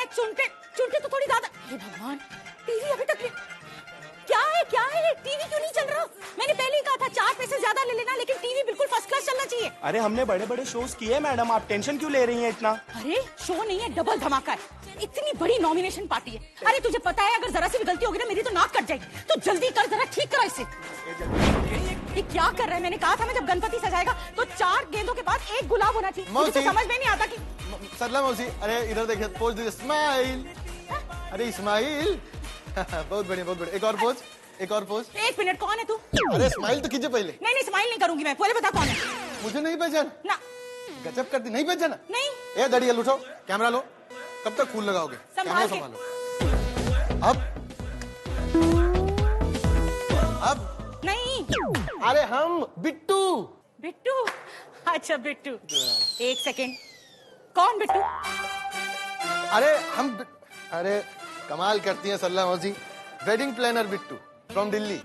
चुनटे चुनटे तो थोड़ी ज्यादा। हे भगवान, टीवी अभी तक क्या है टीवी क्यों नहीं चल रहा? मैंने पहले ही कहा था 4 पैसे ज्यादा ले लेना, लेकिन टीवी बिल्कुल फर्स्ट क्लास चलना चाहिए। अरे हमने बड़े बड़े शोज किए मैडम, आप टेंशन क्यों ले रही हैं इतना? अरे शो नहीं है, डबल धमाका है। इतनी बड़ी नॉमिनेशन पार्टी है। अरे तुझे पता है अगर जरा सी भी गलती होगी ना मेरी तो नाक कट जाएगी। तो जल्दी कर, जरा ठीक करो इसे। ये क्या कर रहा है? मैंने कहा था ना जब गणपति सजाएगा तो 4 गेंदों के बाद 1 गुलाब होना चाहिए। मुझे तो समझ में नहीं आता कि सरला मौसी, अरे इधर देखिए, पोज दीजिए, स्माइल। अरे इस्माइल बहुत बढ़िया, बहुत बढ़िया। एक और पोज, एक और पोज। 1 मिनट, कौन है तू? अरे स्माइल तो कीजिए पहले। नहीं स्माइल नहीं करूंगी मैं, पहले बता कौन है। मुझे नहीं पहचान ना। गजब करती, नहीं पहचाना? नहीं। ए दड़ियल उठो, कैमरा लो। कब तक फूल लगाओगे? कैमरा संभालो। अब नहीं। अरे हम बिट्टू। बिट्टू? अच्छा बिट्टू। 1 सेकेंड, कौन बिट्टू? अरे कमाल करती हैं सरला मौसी। Wedding planner Bittu from Delhi.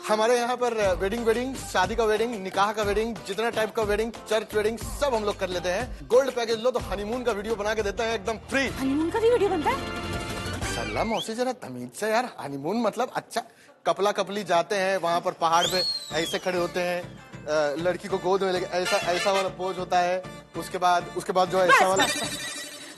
हमारे यहाँ पर वेडिंग, शादी का वेडिंग, निकाह का वेडिंग, जितना टाइप का वेडिंग, चर्च वेडिंग सब हम लोग कर लेते हैं। गोल्ड पैकेज लो तो हनीमून का वीडियो बना के देते हैं एकदम फ्री। हनीमून का भी वीडियो बनता है? सरला मौसी जरा तमीज से यार, हनीमून मतलब अच्छा कपला कपली जाते हैं वहां पर पहाड़ पे, ऐसे खड़े होते हैं, लड़की को गोद में लेके ऐसा वाला पोज होता है। उसके बाद जो है ऐसा वाला,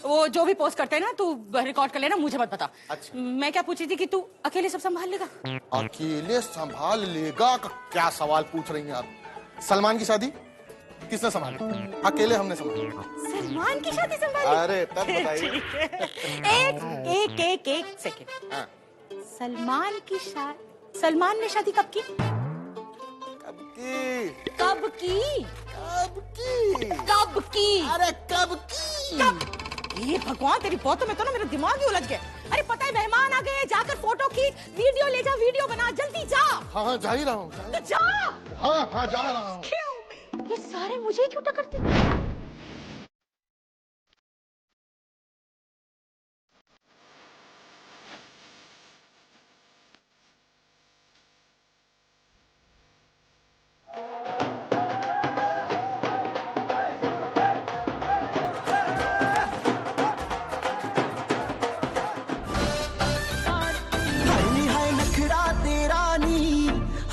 वो जो भी पोस्ट करते हैं ना, तू रिकॉर्ड कर लेना, मुझे मत बता। अच्छा। मैं क्या पूछी थी कि तू अकेले सब संभाल लेगा? अकेले संभाल लेगा का क्या सवाल पूछ रही हैं आप? सलमान की शादी किसने संभाली? अकेले हमने संभाली। सलमान की शादी संभाली? अरे तब बताइए। एक सेकेंड। हाँ। सलमान ने शादी कब की? कब की? कब की? कब की? कब की? अरे कब की? कब? ये भगवान, तेरी बातों में तो ना मेरा दिमाग ही उलझ गया। अरे पता है मेहमान आ गए, जाकर फोटो खींच, वीडियो ले जा, वीडियो बना, जल्दी जा। हाँ जा ही रहा हूँ। तो जा। हाँ जा रहा हूँ। क्यों? ये सारे मुझे ही क्यों टकरते हैं?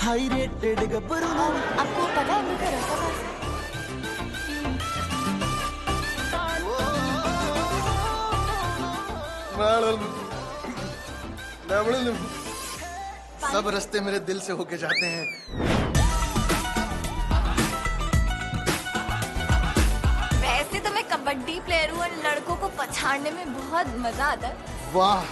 हाई रेटेड गब्बरू। आपको पता है मेरा रास्ता सब रास्ते मेरे दिल से होके जाते हैं। वैसे तो मैं कबड्डी प्लेयर हूँ और लड़कों को पछाड़ने में बहुत मजा आता है। वाह,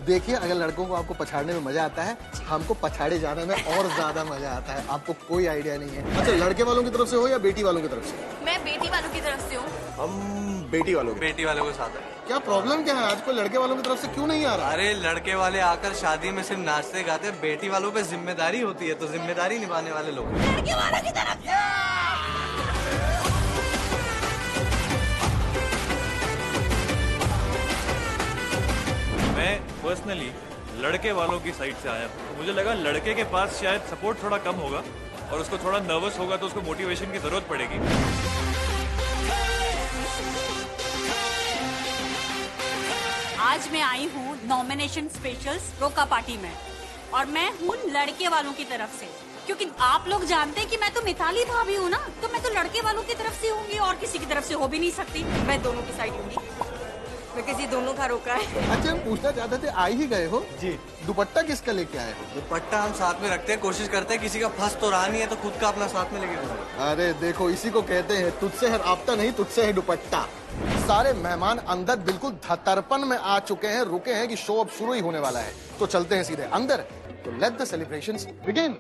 देखिए अगर लड़कों को आपको पछाड़ने में मजा आता है, हमको पछाड़े जाने में और ज्यादा मजा आता है। आपको कोई आइडिया नहीं है। अच्छा, लड़के वालों की तरफ से हो या बेटी वालों की तरफ से? मैं बेटी वालों की तरफ से हूँ। हम बेटी वालों के साथ है। क्या प्रॉब्लम क्या है? आजकल लड़के वालों की तरफ से क्यों नहीं आ रहा? अरे लड़के वाले आकर शादी में सिर्फ नाचते गाते, बेटी वालों पे जिम्मेदारी होती है, तो जिम्मेदारी निभाने वाले लोग लड़के वालों की तरफ से। मैं पर्सनली लड़के वालों की साइड से आया हूँ। मुझे लगा लड़के के पास शायद सपोर्ट थोड़ा कम होगा और उसको थोड़ा नर्वस होगा, तो उसको मोटिवेशन की जरूरत पड़ेगी। आज मैं आई हूँ नॉमिनेशन स्पेशल्स रोका पार्टी में, और मैं हूँ लड़के वालों की तरफ से, क्योंकि आप लोग जानते हैं कि मैं तो मिताली भाभी हूँ ना, तो मैं तो लड़के वालों की तरफ से होंगी और किसी की तरफ से हो भी नहीं सकती। मैं दोनों की साइड होंगी, मैं किसी दोनों का रोका है। अच्छा, हम पूछना चाहते थे, आ ही गए हो जी। दुपट्टा किसका लेके आए हो? दुपट्टा हम साथ में रखते हैं, कोशिश करते हैं किसी का फंस तो रहा नहीं है तो खुद का अपना साथ में लेके जाओ। अरे देखो, इसी को कहते हैं तुझसे है राब्ता नहीं, तुझसे है दुपट्टा। सारे मेहमान अंदर बिल्कुल धतरपन में आ चुके हैं, रुके हैं कि शो अब शुरू ही होने वाला है, तो चलते हैं सीधे अंदर। तो लेट द सेलिब्रेशंस बिगिन।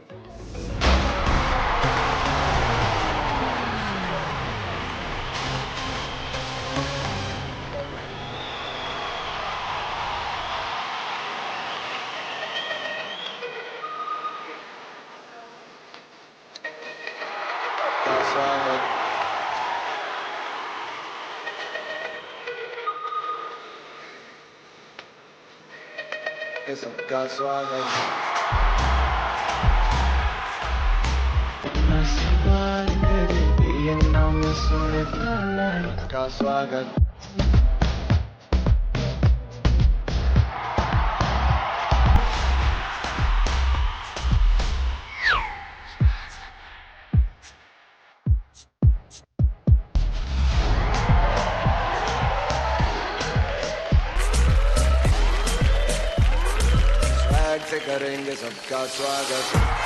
सबका स्वागत। का स्वागत। से करेंगे सबका स्वागत।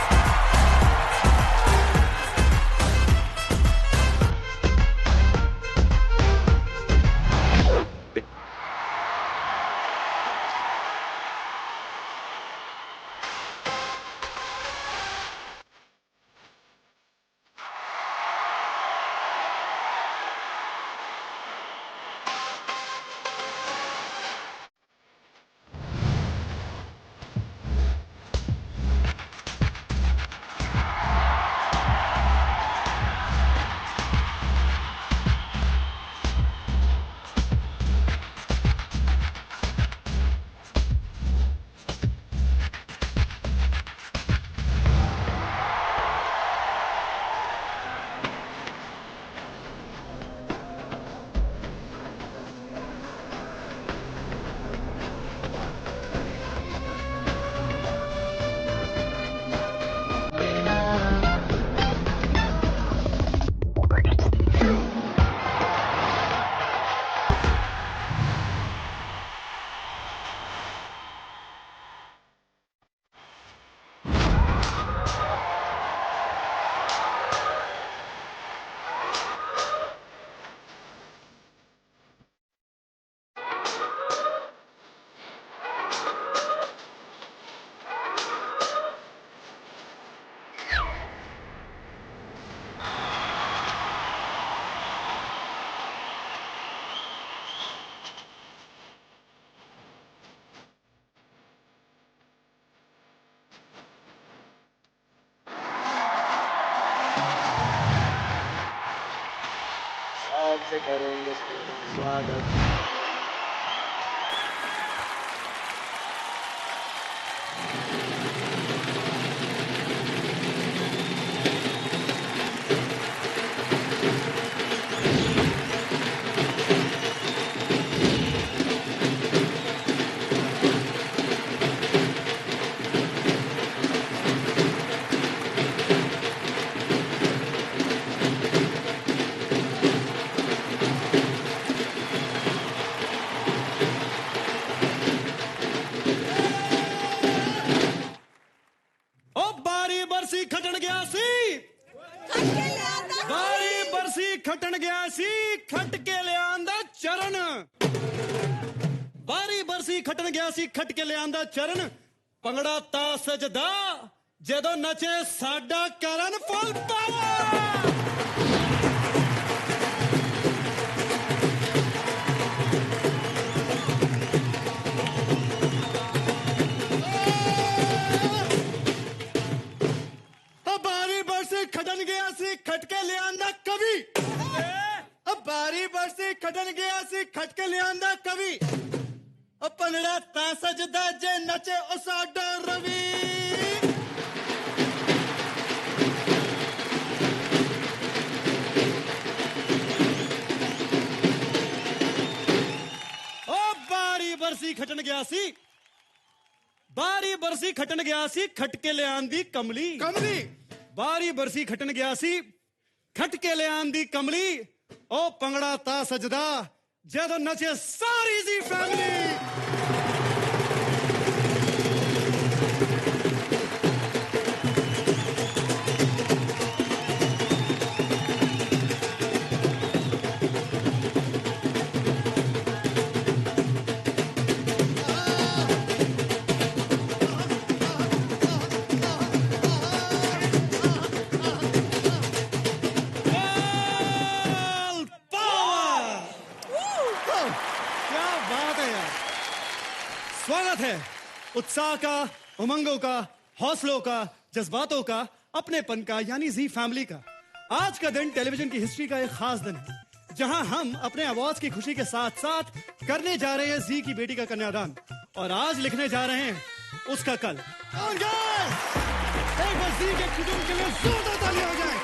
से करेंगे स्वागत। खटन गया सी खट के ले आंदा चरण बारी बरसी खटन गया सी खट के ले आंदा चरण पंगड़ा ता सजदा जदों नचे साडा करण फुल पावर। बारी बरसी खटन गया सी खट के ले आंदा कवि बारी बरसी खटन गया सी खटके लियांदा कवि पंगड़ा ता सजदा जे नचे ओ साडा रवि। ओ बारी बरसी खटन गया सी बारी बरसी खटन गया सी खटके ले आंदी कमली कमली बारी बरसी खटन गया सी खटके ले आंदी कमली ओ पंगड़ा ता सजदा जदों नचे सारी जी फैमिली। स्वागत है उत्साह का, उमंगों का, हौसलों का, जज्बातों का, अपनेपन का, यानी जी फैमिली का। आज का दिन टेलीविजन की हिस्ट्री का एक खास दिन है, जहां हम अपने अवार्ड्स की खुशी के साथ साथ करने जा रहे हैं जी की बेटी का कन्यादान, और आज लिखने जा रहे हैं उसका कल। और एक बार जी के कुटुंब के लिए जोरदार ताली हो जाए।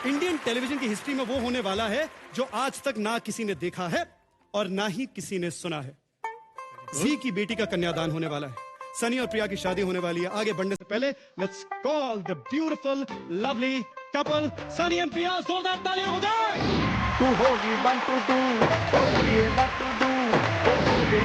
इंडियन टेलीविजन की हिस्ट्री में वो होने वाला है जो आज तक ना किसी ने देखा है और ना ही किसी ने सुना है। जी की बेटी का कन्यादान होने वाला है, सनी और प्रिया की शादी होने वाली है। आगे बढ़ने से पहले let's call the beautiful lovely couple Sunny and Priya. जोरदार तालियां हो जाए। too holy, one to do, holy, what to do, holy.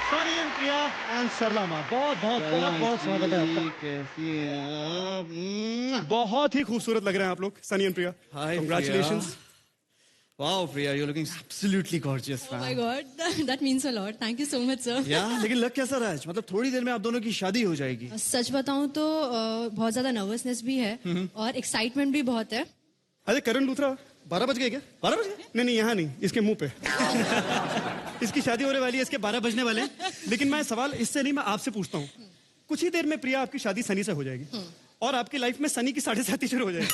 Sunny and Priya and Sarla माँ, बहुत बहुत बहुत बहुत स्वागत है आपका। कैसी हैं? बहुत ही खूबसूरत लग रहे हैं आप लोग, Sunny and Priya. Congratulations. Wow, Priya, you're looking absolutely gorgeous, man. Oh my God, that means a lot. Thank you so much, sir. Yeah, लेकिन लग कैसा रहा है? मतलब थोड़ी देर में आप दोनों की शादी हो जाएगी। सच बताऊं तो बहुत ज्यादा नर्वसनेस भी है और एक्साइटमेंट भी बहुत है। अरे करण लूथरा, 12 बज गए क्या? 12 बज गए? नहीं, यहाँ नहीं, इसके मुंह पे। इसकी शादी होने वाली है, इसके 12 बजने वाले हैं। लेकिन मैं सवाल इससे नहीं, मैं आपसे पूछता हूँ। कुछ ही देर में प्रिया आपकी शादी सनी से हो जाएगी और आपकी लाइफ में सनी की 7.5 शुरू हो जाएगी।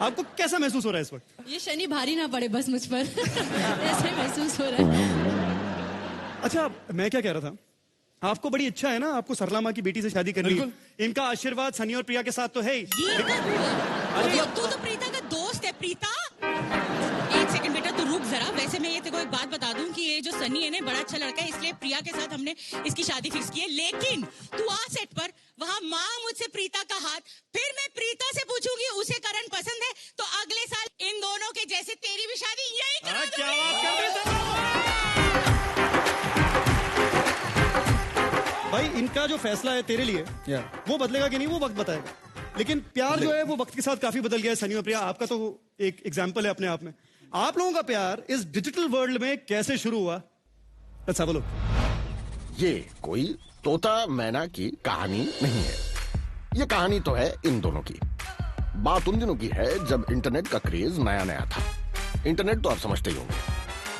आपको कैसा महसूस हो रहा है इस वक्त? ये शनि भारी ना पड़े बस मुझ पर। ऐसे महसूस हो रहा है। अच्छा, मैं क्या कह रहा था, आपको बड़ी इच्छा है ना आपको सरला माँ की बेटी से शादी करनी। इनका आशीर्वाद सनी और प्रिया के साथ तो है ही। अरे तू तो प्रीता का दोस्त है। प्रीता, एक सेकंड बेटा, तू रुक जरा। वैसे मैं ये तेरे को एक बात बता दूं कि ये जो सनी है ना बड़ा अच्छा लड़का है, इसलिए प्रिया के साथ हमने इसकी शादी फिक्स की है। लेकिन तू आ सेट पर, वहाँ माँ मुझसे प्रीता का हाथ, फिर मैं प्रीता से पूछूंगी उसे करण पसंद है तो अगले साल इन दोनों के जैसे तेरी भी शादी यही करा दूंगी। क्या बात कर रहे भाई, इनका जो फैसला है तेरे लिए वो बदलेगा कि नहीं वो वक्त बताएगा। लेकिन प्यार जो है वो वक्त के साथ काफी बदल गया है। सनी और प्रिया, आपका तो एक एग्जाम्पल है अपने आप में। आप लोगों का प्यार इस डिजिटल वर्ल्ड में कैसे शुरू हुआ? Let's have a look. ये कोई तोता मैना की कहानी नहीं है, ये कहानी तो है इन दोनों की। बात उन दिनों की है जब इंटरनेट का क्रेज नया नया था। इंटरनेट तो आप समझते ही होंगे,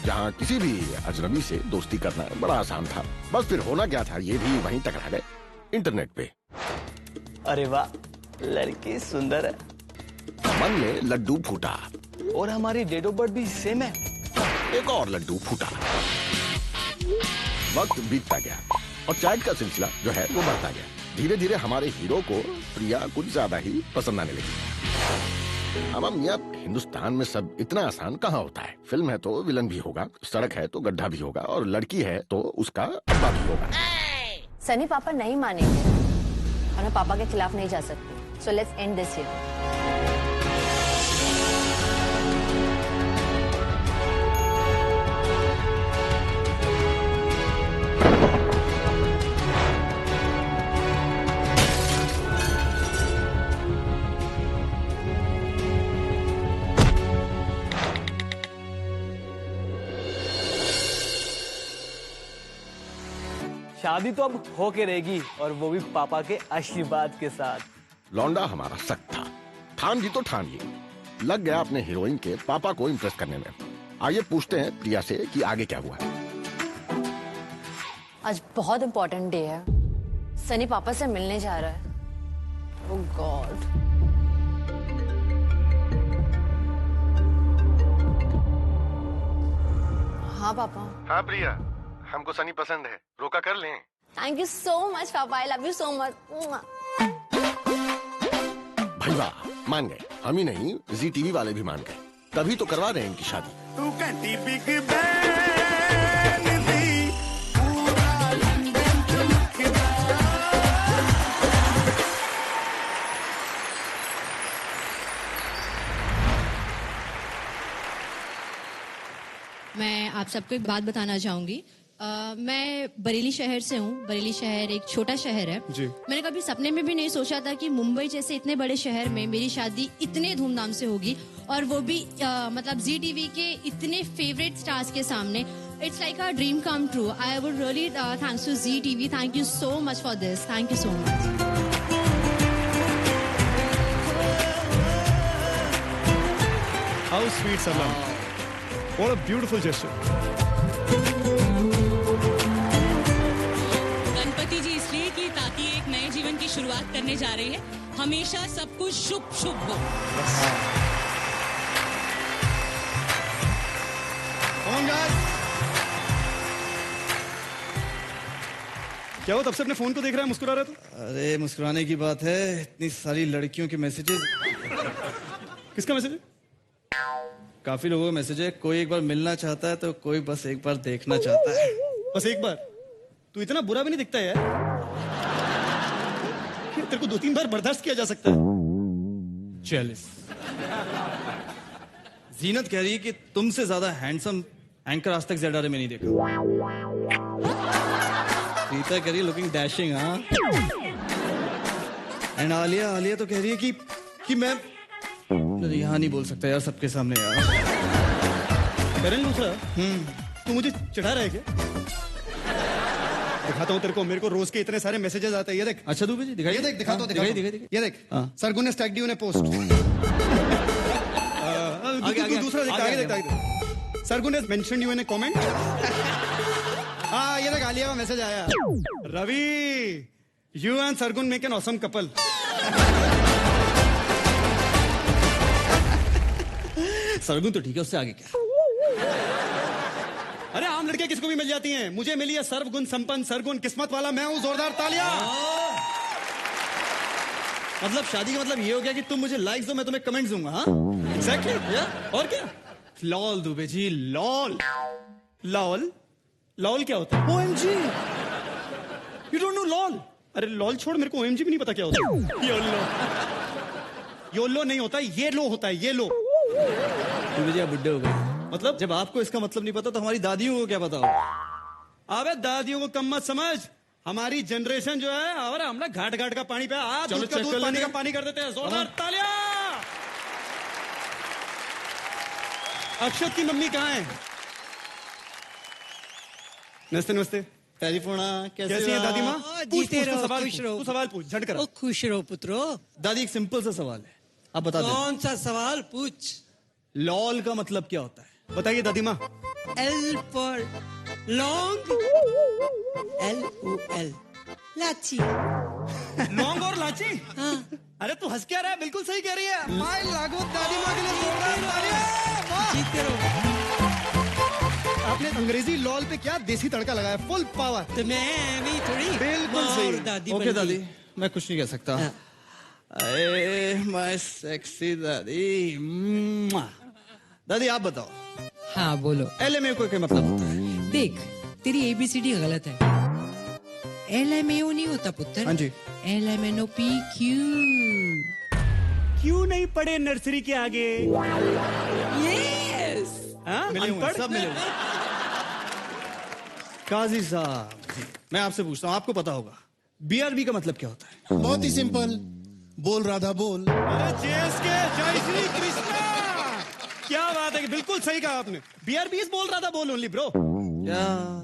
जहाँ किसी भी अजनबी से दोस्ती करना बड़ा आसान था। बस फिर होना क्या था, ये भी वहीं टकरा गए इंटरनेट पे। अरे वाह, लड़की सुंदर है। मन में लड्डू फूटा और हमारी डेट ऑफ बर्थ भी सेम है। एक और लड्डू फूटा। वक्त बीतता गया और चैट का सिलसिला जो है वो बढ़ता गया। धीरे धीरे हमारे हीरो को प्रिया कुछ ज्यादा ही पसंद आने लगी। अब मियां, हिंदुस्तान में सब इतना आसान कहाँ होता है। फिल्म है तो विलन भी होगा, सड़क है तो गड्ढा भी होगा और लड़की है तो उसका अब्बा भी होगा। सनी पापा नहीं मानेंगे और मैं पापा के खिलाफ नहीं जा सकती। So let's end this here. शादी तो अब होके रहेगी और वो भी पापा के आशीर्वाद के साथ। लौंडा हमारा सख्त था, ठान जी तो ठान ही लग गया अपने हीरोइन के पापा को इम्प्रेस करने में। आइए पूछते हैं प्रिया से कि आगे क्या हुआ है। आज बहुत इम्पोर्टेंट डे है। सनी पापा से मिलने जा रहा है। ओह गॉड। हाँ पापा। हाँ प्रिया, हमको सनी पसंद है, रोका कर लें। थैंक यू सो मच पापा, I love you so much. भाई वाह, मान गए। हम ही नहीं, जी टीवी वाले भी मान गए, तभी तो करवा रहे हैं इनकी शादी। तू कहती बिग बैन दी, पूरा लंदन चमकदा। मैं आप सबको एक बात बताना चाहूंगी। मैं बरेली शहर से हूँ। बरेली शहर एक छोटा शहर है जी। मैंने कभी सपने में भी नहीं सोचा था कि मुंबई जैसे इतने बड़े शहर में मेरी शादी इतने धूमधाम से होगी, और वो भी मतलब जी टीवी के इतने फेवरेट स्टार्स के सामने। It's like a dream come true. I would really thanks to Zee TV. Thank you so much for this. Thank you so much. How sweet सलाम, what a beautiful gesture. Ganpati ji इसलिए कि ताकि एक नए जीवन की शुरुआत करने जा रहे हैं, हमेशा सब कुछ शुभ शुभ हो। क्या वो तब से अपने फोन को देख रहा है, मुस्कुरा रहा है तो? अरे मुस्कुराने की बात है, इतनी सारी लड़कियों के मैसेजेस। किसका मैसेज है? काफी लोगों का मैसेज है। कोई एक बार मिलना चाहता है तो कोई बस एक बार देखना चाहता है। बस एक बार? तू इतना बुरा भी नहीं दिखता यार, तेरे को 2-3 बार बर्दाश्त किया जा सकता है। जेलस। जीनत कह रही है कि तुमसे ज्यादा हैंडसम एंकर आज तक ज़ेड में नहीं देखा। रीता कह रही है लुकिंग डैशिंग। हाँ, एंड आलिया तो कह रही है कि मैं यहाँ नहीं बोल सकता यार सबके सामने यार। करण लूथरा, तू मुझे चढ़ा रहा है क्या? दिखाता हूँ तेरे को, मेरे को रोज के इतने सारे मैसेजेस आते हैं। ये देख। अच्छा दुबे जी दिखाइए। ये देख, दिखाता हूँ। ये देख, सरगुन ने टैग दी पोस्ट। दूसरा देख, आगे देख। सरगुन ने mentioned you in a comment. हाँ, ये देख, आलिया का मैसेज आया। Ravi, you and Sargun make an awesome couple. Sargun तो ठीक है, उससे आगे क्या? अरे आम लड़के किसको भी मिल जाती हैं, मुझे मिली है सर्वगुण संपन्न सरगुण किस्मत वाला मैं हूं। जोरदार तालियां। मतलब शादी का मतलब ये हो गया कि तुम मुझे लाइक्स दो, मैं तुम्हें कमेंट्स दूंगा। हाँ एग्जैक्टली। और क्या? Lol Dubey ji, lol. Lol lol क्या होता है? OMG, you don't know lol? अरे लॉल छोड़, मेरे को OMG भी नहीं पता क्या होता है। योलो। योलो नहीं होता, ये लो होता है, ये लो। दुबे जी आप बुड्ढे हो गए। मतलब जब आपको इसका मतलब नहीं पता तो हमारी दादियों को क्या पता होगा? अबे दादियों को कम मत समझ, हमारी जनरेशन जो है, और हम लोग घाट घाट का पानी पे आज दूध का दूध पानी का पानी कर देते हैं। जोरदार तालियां। अक्षत की मम्मी कहाँ है? नमस्ते नमस्ते। टेलीफोना कैसी है दादी माँ? जीते रहो, सवाल खुश रहो। तू सवाल पूछ, झट कर। खुश रहो पुत्रो। दादी एक सिंपल सा सवाल है, आप बता दो। कौन सा सवाल? पूछ। लॉल का मतलब क्या होता है? बताइए दादी माँ। L for long, LOL, लाची। लौंग और लाची? हाँ। अरे तू हंस क्या रहा है? बिल्कुल सही कह रही है। माय लागो दादी माँ के लिए जोरदार तालियां। वाह। जीते रहो। आपने अंग्रेजी लॉल पे क्या देसी तड़का लगाया, फुल पावर। तो मैं भी थोड़ी बिल्कुल सही। दादी ओके दादी, मैं कुछ नहीं कह सकता। अरे माय सेक्सी दादी। दादी आप बताओ। हाँ बोलो। LMAO का मतलब होता है? देख, तेरी ABCD गलत है। LMAO नहीं होता पुत्र। हाँ जी। LMNOPQ। क्यों नहीं पढ़े नर्सरी के आगे? यस। मिले हुए सब मिले हुए। काजी साहब, मैं आपसे पूछता हूँ, आपको पता होगा BRB का मतलब क्या होता है? बहुत ही सिंपल, बोल राधा बोल। अरे JSK, जय श्री कृष्णा। क्या बात है, बिल्कुल सही कहा आपने। BRB बोल रहा था, बोल ओनली ब्रो।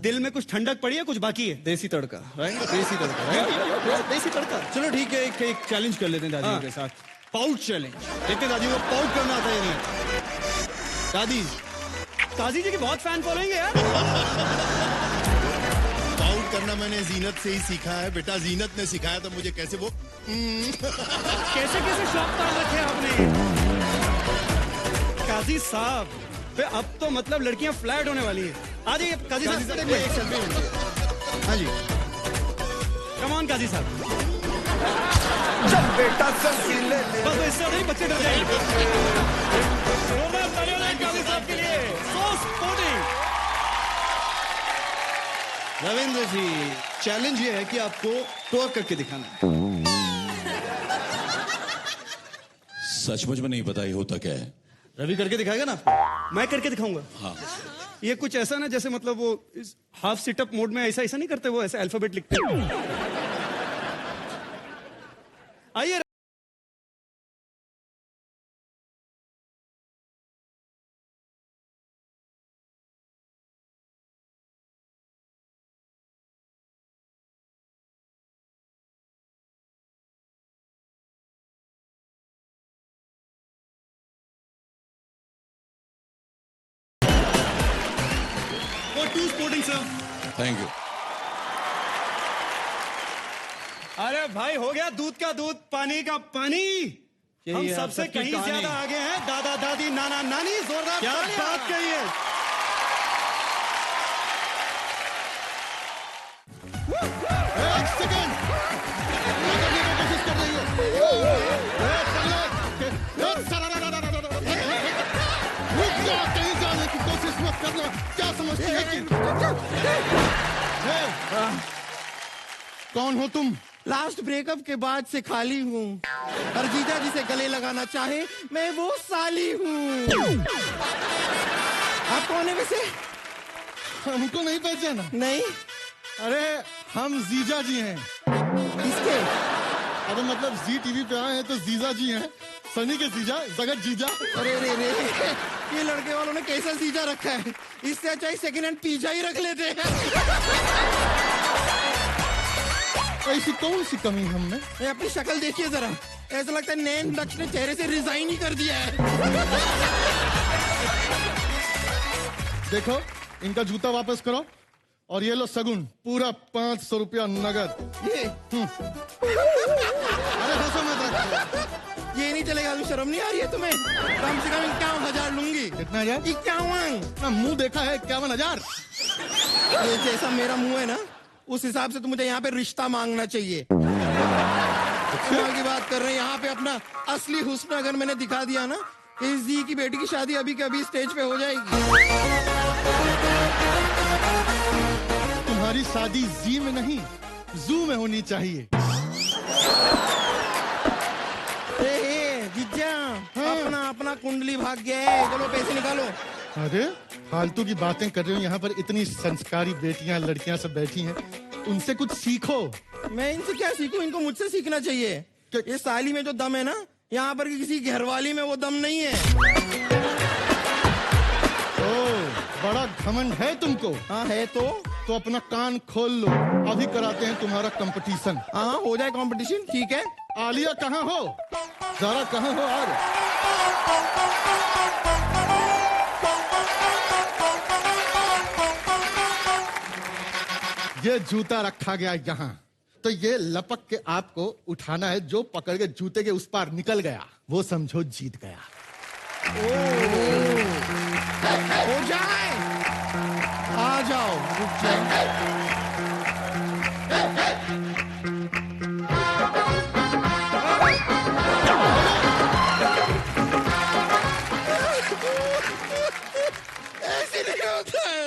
दिल में कुछ ठंडक पड़ी है, कुछ बाकी है। देसी तड़का, राइट? देसी तड़का, राइट? देसी तड़का। चलो ठीक है, एक चैलेंज कर लेते हैं दादियों के साथ। Pout challenge. देखते दादियों को पाउट करना आता है नहीं। दादी, काजी जी की बहुत फैन फॉलोइंग है यार। पाउट करना मैंने जीनत से ही सीखा है बेटा, जीनत ने सिखाया तो मुझे कैसे वो कैसे कैसे शौक पाल रखे आपने। काजी साहब, अब तो मतलब लड़कियां फ्लैट होने वाली है। आ जाइए काजी साहब। हाँ जी, कम ऑन काजी साहब। चल बेटा सेल्फी ले ले। बस इससे नहीं, बच्चे डर जाएंगे। काजी साहब के लिए सो स्पोर्टिंग। रविंद्र जी, चैलेंज ये है कि आपको टॉर्क करके दिखाना है। सचमुच में नहीं पता ये होता क्या है। रवि करके दिखाएगा ना आपको? मैं करके दिखाऊंगा। हाँ। ये कुछ ऐसा ना जैसे मतलब वो हाफ सिटअप मोड में ऐसा नहीं करते, वो ऐसा अल्फाबेट लिखते हैं। आइए। Too sporting sir. Thank you. अरे भाई, हो गया दूध का दूध, पानी का पानी। हम सबसे कहीं ज्यादा आगे हैं, दादा दादी नाना नानी। जोरदार क्या बात कही है। क्या समझती है कौन हो तुम? लास्ट ब्रेकअप के बाद से खाली हूँ और जीजा जी से गले लगाना चाहे मैं वो साली हूँ। आप कौन है वैसे? हमको नहीं पहचाना? नहीं। अरे हम जीजा जी हैं। किसके? अरे मतलब जी टीवी पे आए हैं तो जीजा जी हैं। सनी के जीजा, जगत जीजा। अरे रे रे, ये लड़के वालों ने कैसा जीजा रखा है? इससे अच्छा सेकंड हैंड पिज्जा ही रख लेते हैं। ऐसी कौन सी कमी हम में? ये अपनी शक्ल देखिए जरा, ऐसा लगता है नैन दक्ष ने चेहरे से रिजाइन ही कर दिया है। देखो इनका जूता वापस करो और ये लो सगुन, पूरा 500 रुपया नगद। ये अरे हंसो मत रखो। ये नहीं चलेगा, शर्म नहीं आ रही है तुम्हें? कम से कम 51,000 लूंगी। कितना हजार? 51। मुंह देखा है 51,000? ये जैसा मेरा मुंह है ना, उस हिसाब से तो मुझे यहाँ पे रिश्ता मांगना चाहिए। कमाल की बात कर रहे हैं, यहाँ पे अपना असली हुस्न अगर मैंने दिखा दिया ना, इस जी की बेटी की शादी अभी के अभी स्टेज पे हो जाएगी। तुम्हारी शादी जी में नहीं, जू में होनी चाहिए। जीजा, अपना अपना कुंडली भाग गया है, चलो पैसे निकालो। अरे फालतू की बातें कर रहे हो, यहाँ पर इतनी संस्कारी बेटियां लड़कियां सब बैठी हैं, उनसे कुछ सीखो। मैं इनसे क्या सीखूं? इनको मुझसे सीखना चाहिए। ये साली में जो दम है ना, यहाँ पर किसी घरवाली में वो दम नहीं है। ओ, बड़ा घमंड है तुमको? हाँ है तो अपना कान खोल लो, अभी कराते हैं तुम्हारा कंपटीशन। हाँ हो जाए कंपटीशन, ठीक है। आलिया कहाँ हो? जरा कहाँ हो यार? ये जूता रखा गया यहाँ, तो ये लपक के आपको उठाना है। जो पकड़ के जूते के उस पार निकल गया वो समझो जीत गया। हो जाए, आ जाओ, रुक जाओ। ऐसे नहीं होता है,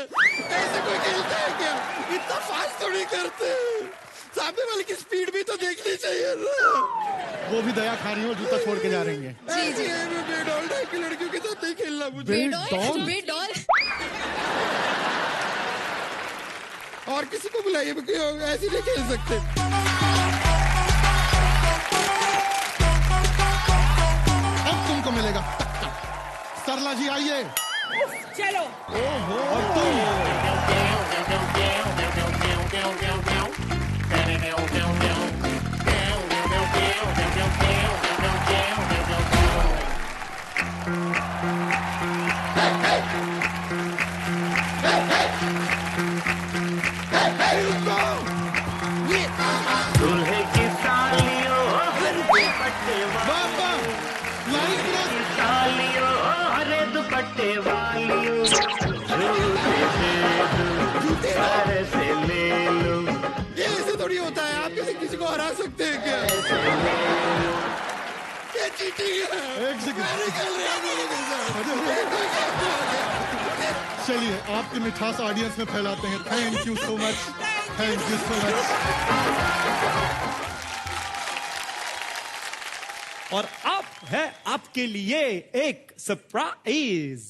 ऐसे कोई खेलता है क्या? इतना फास्ट थोड़ी करते हैं, सामने वाले की स्पीड भी तो देखनी चाहिए ना। वो भी दया खा रही हो, जूता छोड़ के जा रही है। जी जी, बेडॉल टाइप की लड़कियों के साथ नहीं खेलना मुझे। बेडॉल और किसी को बुलाइए, ऐसे नहीं खेल सकते। अब तुमको मिलेगा टक्का। सरला जी आइए। चलो। ओहो, और तुम? दूल्हे की सालियों सालियों हरे दुपट्टे वालियों, सारे से ले लो। ये ऐसे थोड़ी होता है, आप किसी को हरा सकते हैं क्या? ये चीटिंग है। एक सेकंड, चलिए आपकी मिठास ऑडियंस में फैलाते हैं। Thank you so much, thank you so much. और अब है आपके लिए एक सरप्राइज।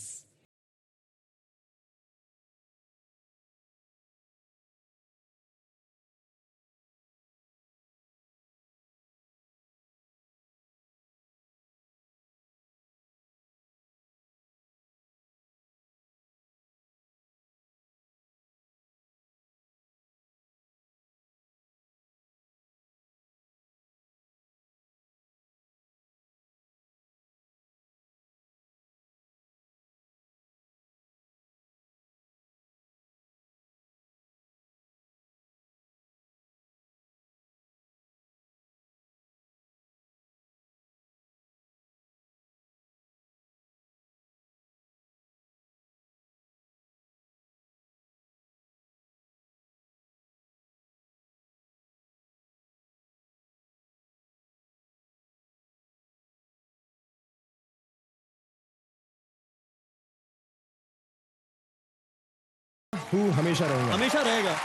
हूँ, हमेशा रहूंगा। हमेशा रहेगा।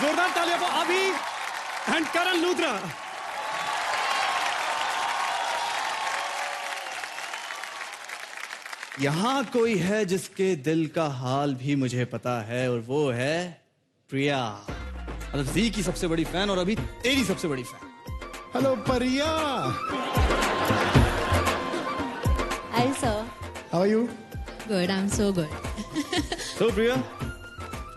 जोरदार तालियां for अभी एंड करण लूथरा। यहाँ कोई है जिसके दिल का हाल भी मुझे पता है, और वो है प्रिया। मतलब जी की सबसे बड़ी फैन और अभी तेरी सबसे बड़ी fan. Hello Priya. Hi sir. How are you? Good, I'm so good. So प्रिया,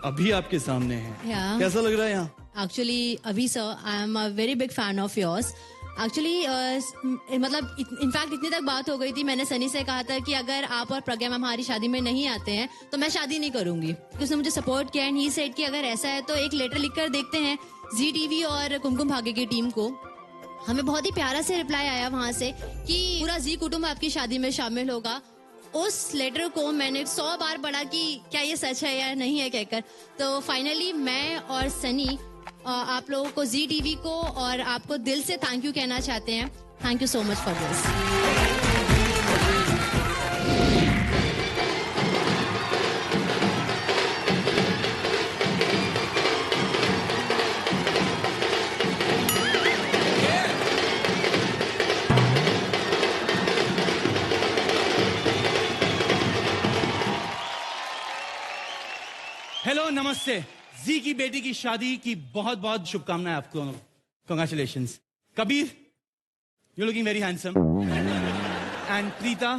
अभी आपके सामने है। Yeah. कैसा लग रहा है यहाँ? Actually, अभी sir, I am a very big fan of yours. Actually मतलब इनफैक्ट इतनी तक बात हो गई थी, मैंने सनी से कहा था कि अगर आप और प्रज्ञा मैम हमारी शादी में नहीं आते हैं तो मैं शादी नहीं करूंगी। उसने मुझे सपोर्ट किया एंड ही सेड कि अगर ऐसा है तो एक लेटर लिखकर देखते हैं जी टीवी और कुमकुम भाग्य की टीम को। हमें बहुत ही प्यारा से रिप्लाई आया वहां से कि पूरा जी कुटुंब आपकी शादी में शामिल होगा। उस लेटर को मैंने 100 बार पढ़ा कि क्या ये सच है या नहीं है कहकर। तो फाइनली मैं और सनी आप लोगों को जी टीवी को और आपको दिल से थैंक यू कहना चाहते हैं। Thank you so much for this. Hello, नमस्ते। जी की बेटी की शादी की बहुत बहुत शुभकामनाएं आपको। Congratulations. Kabir, you looking very handsome. And Preeta,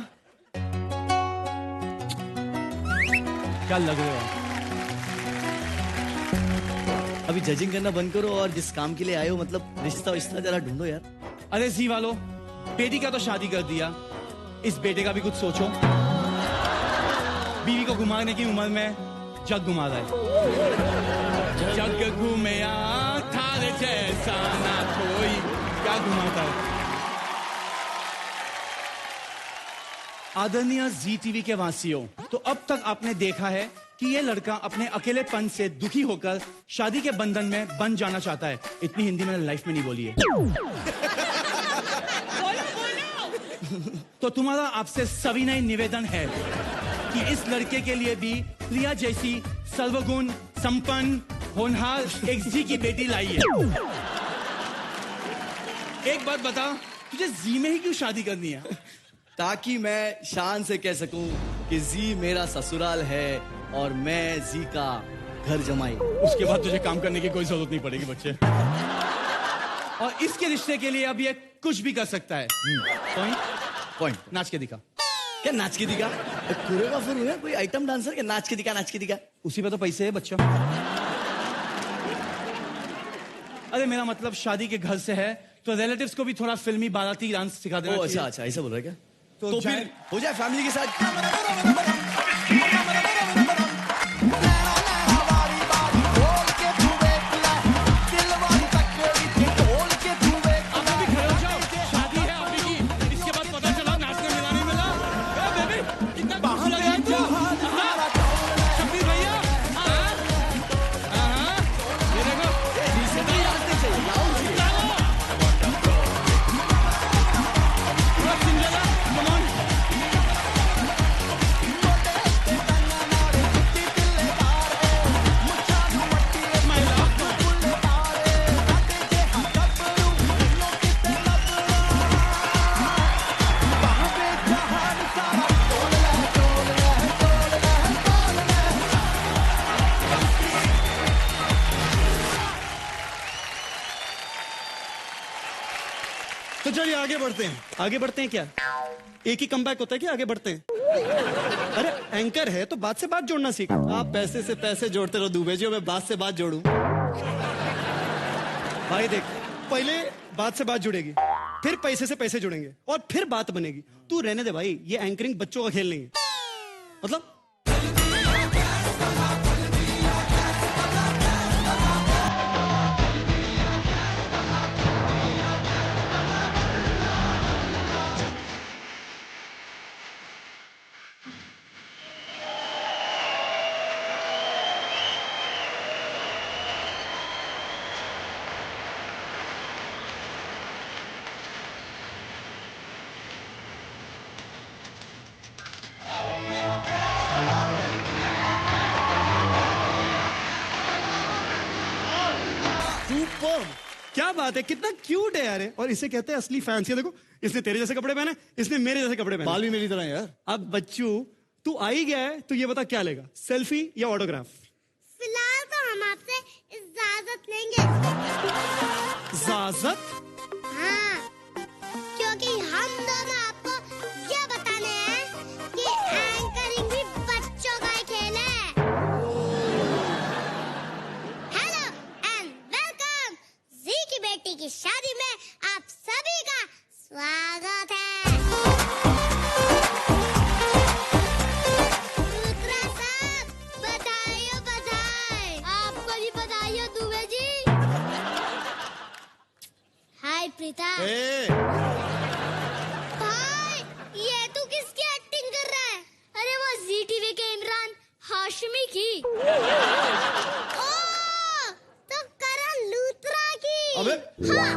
क्या लग रहे हो? अभी जजिंग करना बंद करो और जिस काम के लिए आए हो मतलब रिश्ता विश्ता जरा ढूंढो यार। अरे जी वालों, बेटी का तो शादी कर दिया, इस बेटे का भी कुछ सोचो। बीवी को घुमाने की उम्र में जग घुमा रहा है। जग घूमया थारे जैसा ना कोई, क्या घुमाता है। आदरणीय जी टीवी के वासियों, तो अब तक आपने देखा है कि ये लड़का अपने अकेलेपन से दुखी होकर शादी के बंधन में बंध जाना चाहता है। इतनी हिंदी मैंने लाइफ में नहीं बोली है। तो तुम्हारा आपसे सविनय निवेदन है कि इस लड़के के लिए भी प्रिया जैसी सर्वगुण संपन्न होनहार एक जी की बेटी लाइए। एक बात बता, तुझे जी में ही क्यों शादी करनी है? ताकि मैं शान से कह सकूं कि जी मेरा ससुराल है और मैं जी का घर जमाई। उसके बाद तुझे काम करने की कोई जरूरत नहीं पड़ेगी बच्चे। और इसके रिश्ते के लिए अब ये कुछ भी कर सकता है। पॉइंट नाच के दिखा। क्या नाच के दिखा? कोरियोग्राफर हुआ कोई आइटम डांसर के नाच के दिखा, नाच के दिखा। उसी पे तो पैसे है बच्चा। अरे मेरा मतलब शादी के घर से है तो रिलेटिव्स को भी थोड़ा फिल्मी बाराती डांस सिखा देना चाहिए। अच्छा ऐसा बोल रहा है क्या? तो फिर हो जाए फैमिली के साथ। तो चलिए आगे बढ़ते हैं। आगे बढ़ते हैं क्या? एक ही कमबैक होता है कि आगे बढ़ते हैं? अरे एंकर है तो बात से बात जोड़ना सीख। आप पैसे से पैसे जोड़ते रहो दुबे जी, मैं बात से बात जोड़ूं। भाई देख, पहले बात से बात जुड़ेगी, फिर पैसे से पैसे जुड़ेंगे और फिर बात बनेगी। तू रहने दे भाई, ये एंकरिंग बच्चों का खेल नहीं है। मतलब बात है, कितना क्यूट है यार। और इसे कहते हैं असली फैंस। ये देखो, इसने तेरे जैसे कपड़े पहने, इसने मेरे जैसे कपड़े पहने। बाल भी मेरी तरह है यार। अब बच्चू तू आ ही गया है तो ये बता क्या लेगा, सेल्फी या ऑटोग्राफ? फिलहाल तो हम आपसे इजाजत लेंगे। इजाजत? हाँ, क्योंकि हम दोनों आपको ये बताने हैं कि एंकरिंग भी बच्चों का ही खेल है। Hello and welcome. जी की बेटी की शादी में आप सभी का स्वागत है। रुद्रा साहब, बधाई बधाई। आपको भी बधाई दुबे जी। हाय प्रीता। भाई, ये तू किसकी एक्टिंग कर रहा है? अरे वो जी टीवी के इमरान हाशमी की। ओ, तो करण लूथरा की। अबे। हाँ।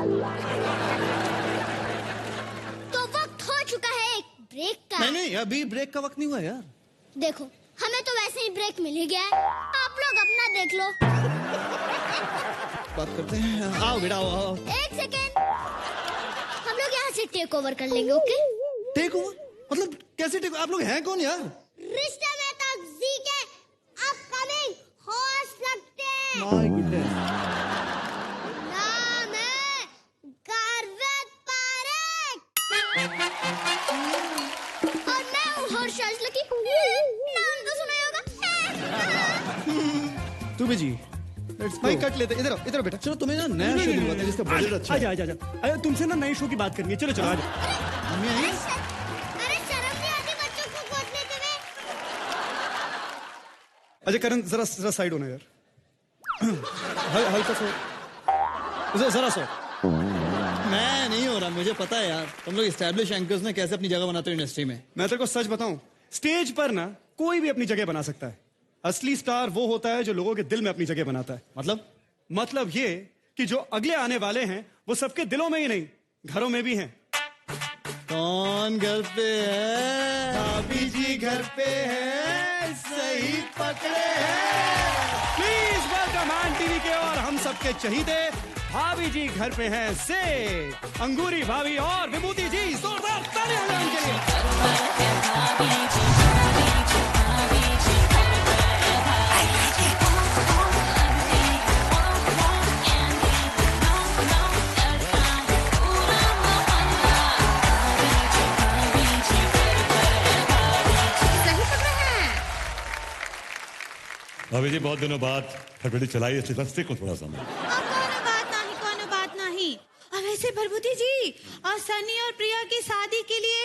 तो वक्त हो चुका है एक ब्रेक का। नहीं, अभी ब्रेक का वक्त नहीं हुआ यार। देखो, हमें तो वैसे ही ब्रेक मिल ही गया है, आप लोग अपना देख लो। बात करते हैं। आओ बेटा, आओ। एक सेकेंड, हम लोग यहाँ से टेक ओवर कर लेंगे, ओके? Take over? मतलब कैसे टेक? आप लोग हैं कौन यार? रिश्ते में तो जी के अपकमिंग होस्ट लगते हैं। My goodness. नाम है गारवेद पारेख। और मैं हूँ हर्षल लकी। नाम तो सुना ही होगा। तू भी जी भाई कट लेते। इधर इधर बेटा। चलो तुम्हें ना नया शो दिलवाते हैं जिसका बजट अच्छा है। आजा। अरे तुमसे ना नए शो की बात करनी है। चलो आजा। अरे शर्म नहीं आती बच्चों को गोद लेते हुए? अजय करण जरा साइड होना यार। हल्का सो, जरा सो। मैं नहीं हो रहा, मुझे पता है यार। तुम लोग एस्टैब्लिश एंकर्स में कैसे अपनी जगह बनाते हो इंडस्ट्री में। मैं तेरे को सच बताऊं, स्टेज पर ना कोई भी अपनी जगह बना सकता है। असली स्टार वो होता है जो लोगों के दिल में अपनी जगह बनाता है। मतलब ये कि जो अगले आने वाले हैं वो सबके दिलों में ही नहीं, घरों में भी हैं। कौन घर पे है? भाभी जी घर पे है, सही पकड़े हैं। प्लीज वेलकम ऑन टीवी के और हम सबके चहीते भाभी जी घर पे हैं से अंगूरी भाभी और विभूति जी। जोरदार तालियां हो उनके लिए। भाभी जी बहुत दिनों बाद खटपटी चलाई, इसलिए दस्ते को थोड़ा समय। कोनो बात नहीं। अब ऐसे भरभूति जी, और सनी और प्रिया की शादी के लिए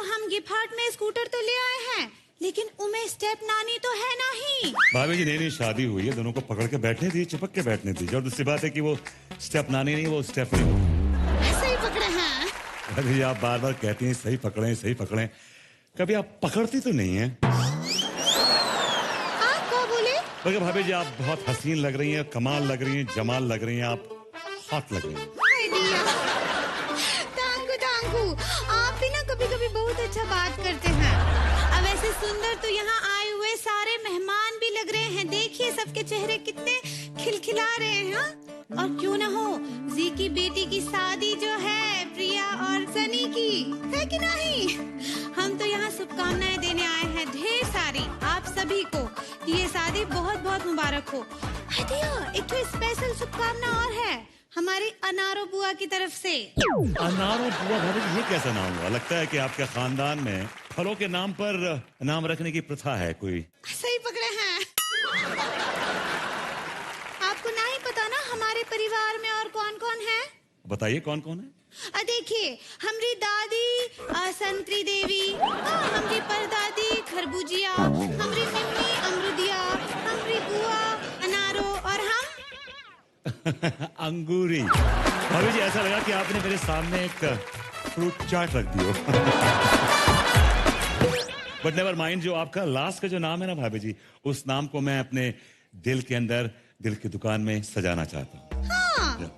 हम गिफ्ट में स्कूटर तो ले आए हैं, लेकिन उमें स्टेप नानी तो है नहीं। भाभी जी नई शादी हुई है, दोनों को पकड़ के बैठने दी, चिपक के बैठने दी। और दूसरी बात है कि वो स्टेप नानी नहीं, वो स्टेप नहीं। सही पकड़े हैं। भाभी जी आप बार बार कहती हैं सही पकड़ें, कभी आप पकड़ती तो नहीं है। मगर भाभी जी आप बहुत हसीन लग रही हैं, कमाल लग रही हैं, जमाल लग रही हैं, आप हॉट लग रही हैं। तांकू, आप भी ना कभी बहुत अच्छा बात करते हैं। अब ऐसे सुंदर तो यहाँ आए हुए सारे मेहमान भी लग रहे हैं। देखिए सबके चेहरे कितने खिलखिला रहे हैं। हाँ? और क्यों ना हो, जी की बेटी की शादी जो है प्रिया और सनी की, है कि नहीं? हम तो यहाँ शुभकामनाएं देने आए हैं ढेर सारी आप सभी को कि ये शादी बहुत बहुत मुबारक हो। एक तो स्पेशल शुभकामना और है हमारी अनारो बुआ की तरफ से। अनारो बुआ? भाभी जी ये कैसा नाम हुआ? लगता है कि आपके खानदान में फलों के नाम पर नाम रखने की प्रथा है कोई। सही पकड़े हैं। आपको नहीं पता ना हमारे परिवार में और कौन कौन है? बताइए कौन कौन है। देखिए, हमारी दादी संतरी देवी, हमारी परदादी खरबूजिया, हमारी मम्मी अमरुदिया, हमारी बुआ अनारो और हम अंगूरी। भाभी जी ऐसा लगा कि आपने मेरे सामने एक फ्रूट चाट रख दियो। बट नेवर माइंड, जो आपका लास्ट का जो नाम है ना भाभी जी, उस नाम को मैं अपने दिल के अंदर, दिल की दुकान में सजाना चाहता हूँ।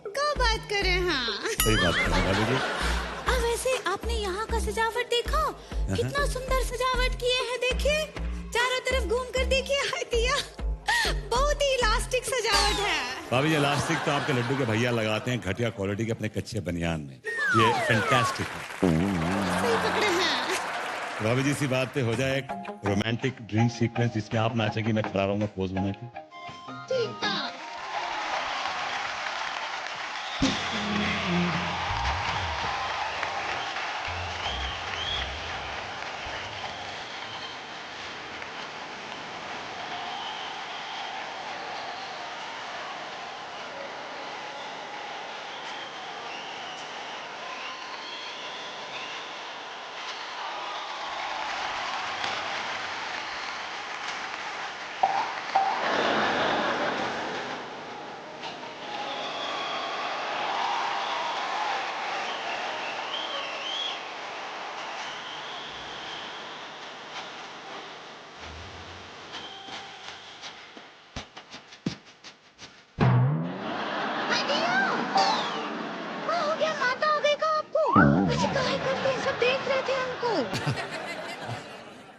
क्या बात कर रहे हैं? सही बात कर रहे हैं भाभी जी। अब वैसे आपने यहाँ का सजावट देखा? कितना सुंदर सजावट किए हैं। देखिए चारों तरफ घूम कर देखिए। बहुत ही इलास्टिक सजावट है। भाभी जी इलास्टिक तो आपके लड्डू के भैया लगाते हैं घटिया क्वालिटी के अपने कच्चे बनियान में। ये फैंटास्टिक है। भाभी जी इसी बात पे हो जाए एक रोमांटिक ड्रीम सीक्वेंस जिसमें आप नाचेंगी, मैं खड़ा रहूंगा पोज बना के।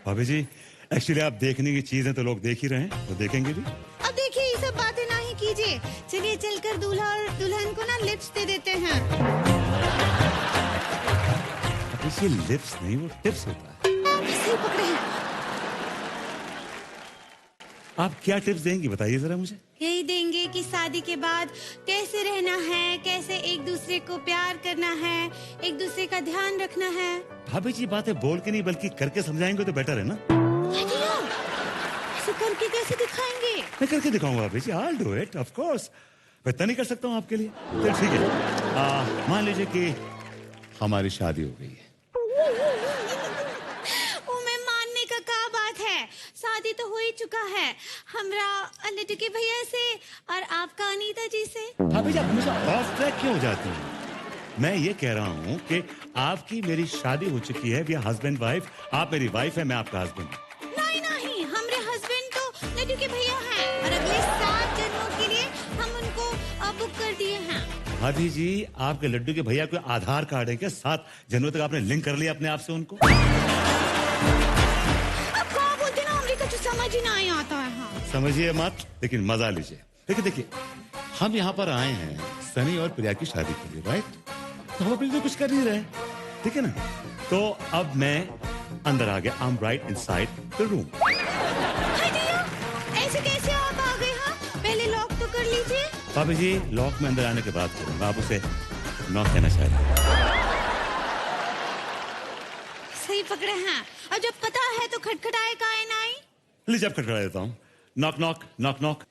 भाभी जी एक्चुअली आप देखने की चीज है तो लोग देख ही रहे हैं, तो देखेंगे भी। अब देखिए ये सब बातें ना ही कीजिए, चलिए चलकर दूल्हा और दुल्हन को ना लिप्स दे देते हैं। अब ये लिप्स नहीं वो टिप्स होता है। सही पकड़े हैं। आप क्या टिप्स देंगी बताइए जरा मुझे। यही देंगे कि शादी के बाद कैसे रहना है, कैसे एक दूसरे को प्यार करना है, एक दूसरे का ध्यान रखना है। भाभी जी बातें बोल के नहीं बल्कि करके समझाएंगे तो बेटर है ना। ऐसे करके कैसे दिखाएंगे? मैं करके दिखाऊंगा भाभी जी, I'll do it, of course। मैं इतना नहीं कर सकता हूँ आपके लिए, तो ठीक है। मान लीजिए कि हमारी शादी हो गई है। वो मैं मानने का क्या बात है, शादी तो हो ही चुका है हमरा लड्डू के भैया से और आपका अनीता जी से। भाभी जी आप हमेशा ऑफ ट्रैक क्यों हो जाती हैं? मैं ये कह रहा हूँ कि आपकी मेरी शादी हो चुकी है, वी आर हस्बैंड वाइफ, आप मेरी वाइफ है, मैं आपका हस्बैंड। नहीं नहीं, हमारे हस्बैंड तो लड्डू के भैया हैं और अगले 7 जन्मों के लिए हम उनको बुक कर दिए हैं। भाभी जी आपके लड्डू के भैया कोई आधार कार्ड है क्या? 7 जनवरी तक आपने लिंक कर लिया अपने आप से उनको? अब क्या बोलते ना, हमको कुछ समझ ही नहीं आता है। हाँ। समझिए मत, लेकिन मजा लीजिए। देखिए हम यहाँ पर आए हैं सनी और प्रिया की शादी के लिए, राइट? तो हम अपने लिए कुछ कर नहीं रहे, ठीक है ना? तो अब मैं अंदर आ गया, I am right inside the room. ऐसे कैसे आप आ गए? हाँ, पहले लॉक तो कर लीजिए। भाभी जी लॉक में अंदर आने के बाद करूंगा, आप उसे नॉक कहना चाहिए। सही पकड़े हैं, और जब पता है तो खटखटाए काहे नहीं? लीजिए अब खटखटा देता हूँ। Knock knock knock knock.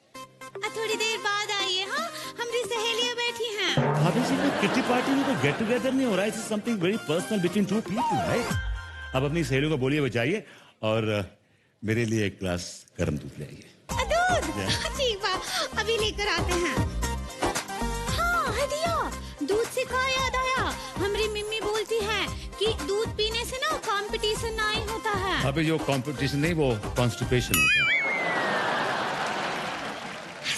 थोड़ी देर बाद आइए। हाँ, हमारी सहेलियां बैठी हैं। भाभी जी कोई किट्टी पार्टी में कोई गेट टुगेदर नहीं हो रहा है, it's something very personal between 2 people, right? अब अपनी सहेलियों को बोलिए बजाइए और मेरे लिए एक ग्लास गर्म दूध ले आइए। दूध? ठीक बा, अभी लेकर आते हैं। हाँ हदिया, दूध से क्या याद आया, हमारी मम्मी बोलती है कि दूध पीने से ना कंपटीशन नहीं होता है। भाभी जो कंपटीशन नहीं, वो कॉन्स्टिपेशन होता है।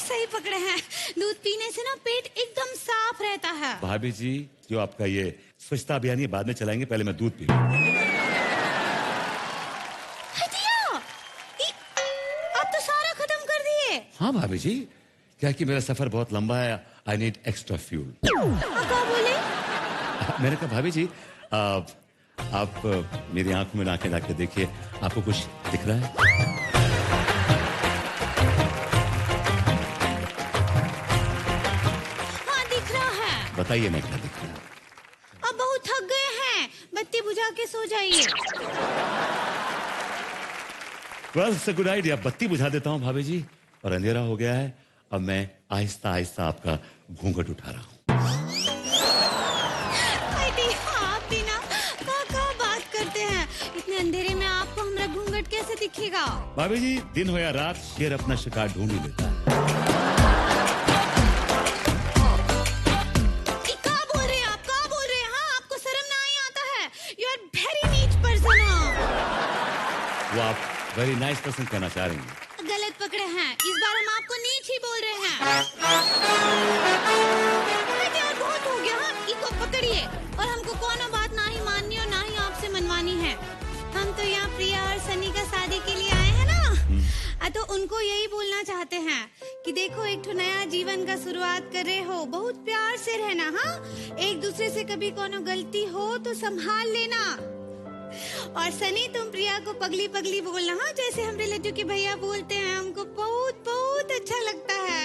सही पकड़े हैं, दूध पीने से ना पेट एकदम साफ रहता है। भाभी जी जो आपका ये स्वच्छता अभियान ये बाद में चलाएंगे, पहले मैं दूध पी। आप तो सारा खत्म कर दिए। हाँ भाभी जी, क्या कि मेरा सफर बहुत लंबा है, आई नीड एक्स्ट्रा फ्यूल। क्या बोले? मैंने कहा भाभी जी आप मेरी आंखों में आंखें डाल के देखिए, आपको कुछ दिख रहा है? बताइए मैं क्या दिख रहा हूँ? अब बहुत थक गए हैं, बत्ती बुझा के सो जाइए। Well, it's a good idea। बत्ती बुझा देता हूँ भाभी जी, और अंधेरा हो गया है। अब मैं आहिस्ता आहिस्ता आपका घूंघट उठा रहा हूँ। आप भी ना क्या बात करते हैं, इतने अंधेरे में आपको हमारा घूंघट कैसे दिखेगा? भाभी जी दिन हो या रात, शेर अपना शिकार ढूंढ ही लेता है। वो आप वेरी नाइस पर्सन कहना चाह रही हैं। गलत पकड़े हैं, इस बार हम आपको नीच ही बोल रहे हैं। और बहुत हो गया, इसको पकड़िए। और हमको कोनो बात ना ही माननी और ना ही आपसे मनवानी है। हम तो यहाँ प्रिया और सनी का शादी के लिए आए हैं ना, तो उनको यही बोलना चाहते हैं कि देखो देखो एक ठो नया जीवन का शुरुआत कर रहे हो, बहुत प्यार से रहना। हाँ, एक दूसरे से कभी कोनो गलती हो तो संभाल लेना। और सनी तुम प्रिया को पगली पगली बोलना, हाँ, जैसे हम रिलेटिव के भैया बोलते हैं, हमको बहुत बहुत अच्छा लगता है।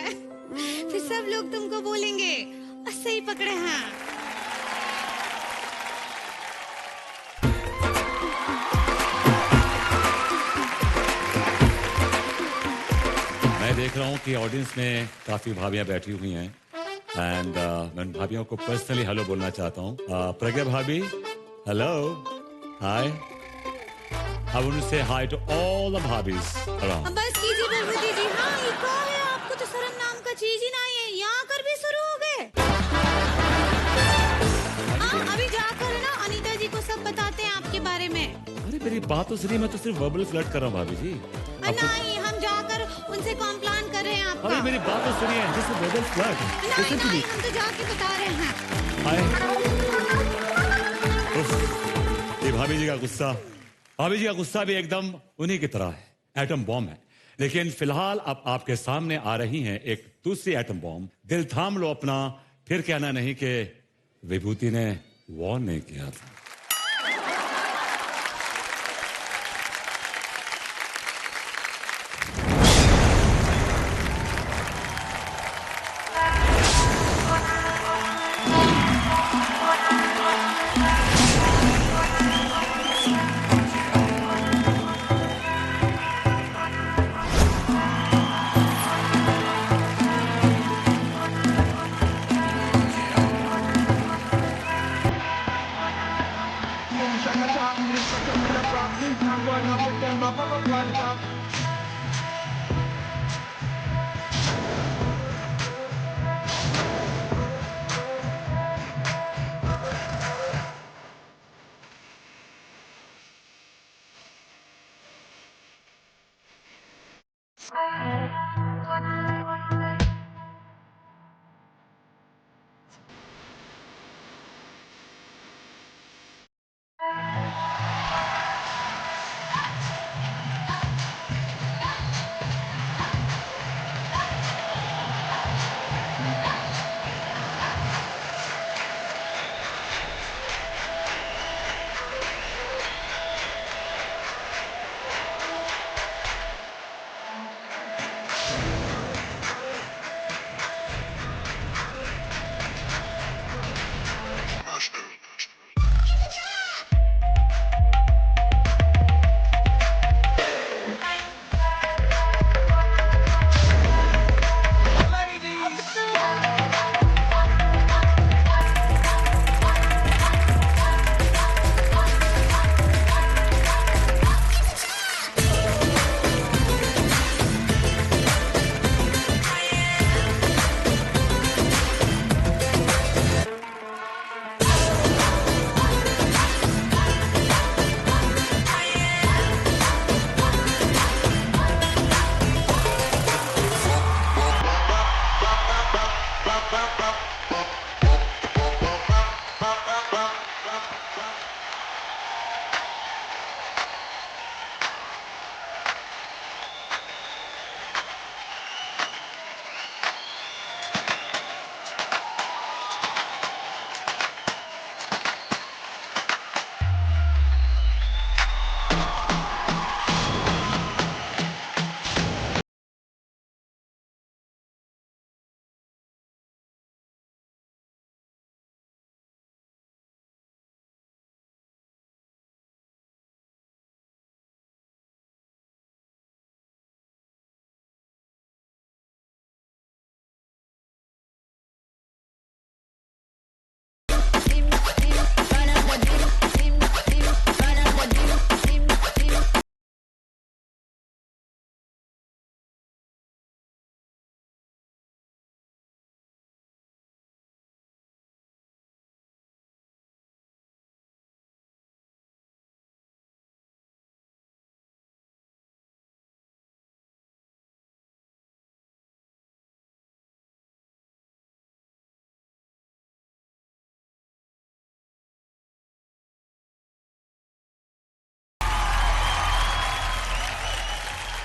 फिर सब लोग तुमको बोलेंगे सही पकड़े हैं। मैं देख रहा हूँ कि ऑडियंस में काफी भाभियां बैठी हुई हैं एंड मैं उन भाभियों को पर्सनली हेलो बोलना चाहता हूँ। प्रज्ञा भाभी, hello, hi. I want to say hi to all the भाभीज अराउंड। बस कीजिए प्रभुति जी। हाँ, ये क्या है, आपको तो शर्म नाम का चीज ही नहीं है, यहाँ कर भी शुरू हो गए। हाँ, अभी जाकर ना अनीता जी को सब बताते हैं आपके बारे में। अरे मेरी बात तो सुनिए, मैं तो सिर्फ वर्बल फ्लर्ट कर रहा हूँ भाभी जी। नहीं, हम जाकर उनसे कॉम्प्लान कर रहे हैं आपका। अरे मेरी बात तो सुनिए, दिस इज वर्बल फ्लर्ट। नहीं, हम तो जाके बता रहे हैं। ये भाभी जी का गुस्सा, भाभी जी का गुस्सा भी एकदम उन्हीं की तरह है, एटम बॉम्ब है। लेकिन फिलहाल अब आपके सामने आ रही हैं एक दूसरी एटम बॉम्ब। दिल थाम लो अपना, फिर कहना नहीं कि विभूति ने वॉर्न नहीं किया था।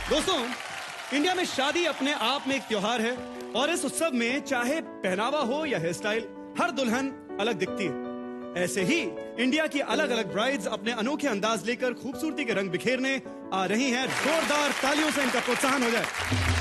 दोस्तों, इंडिया में शादी अपने आप में एक त्योहार है और इस उत्सव में चाहे पहनावा हो या हेयर स्टाइल, हर दुल्हन अलग दिखती है। ऐसे ही इंडिया की अलग अलग ब्राइड्स अपने अनोखे अंदाज लेकर खूबसूरती के रंग बिखेरने आ रही हैं। जोरदार तालियों से इनका प्रोत्साहन हो जाए।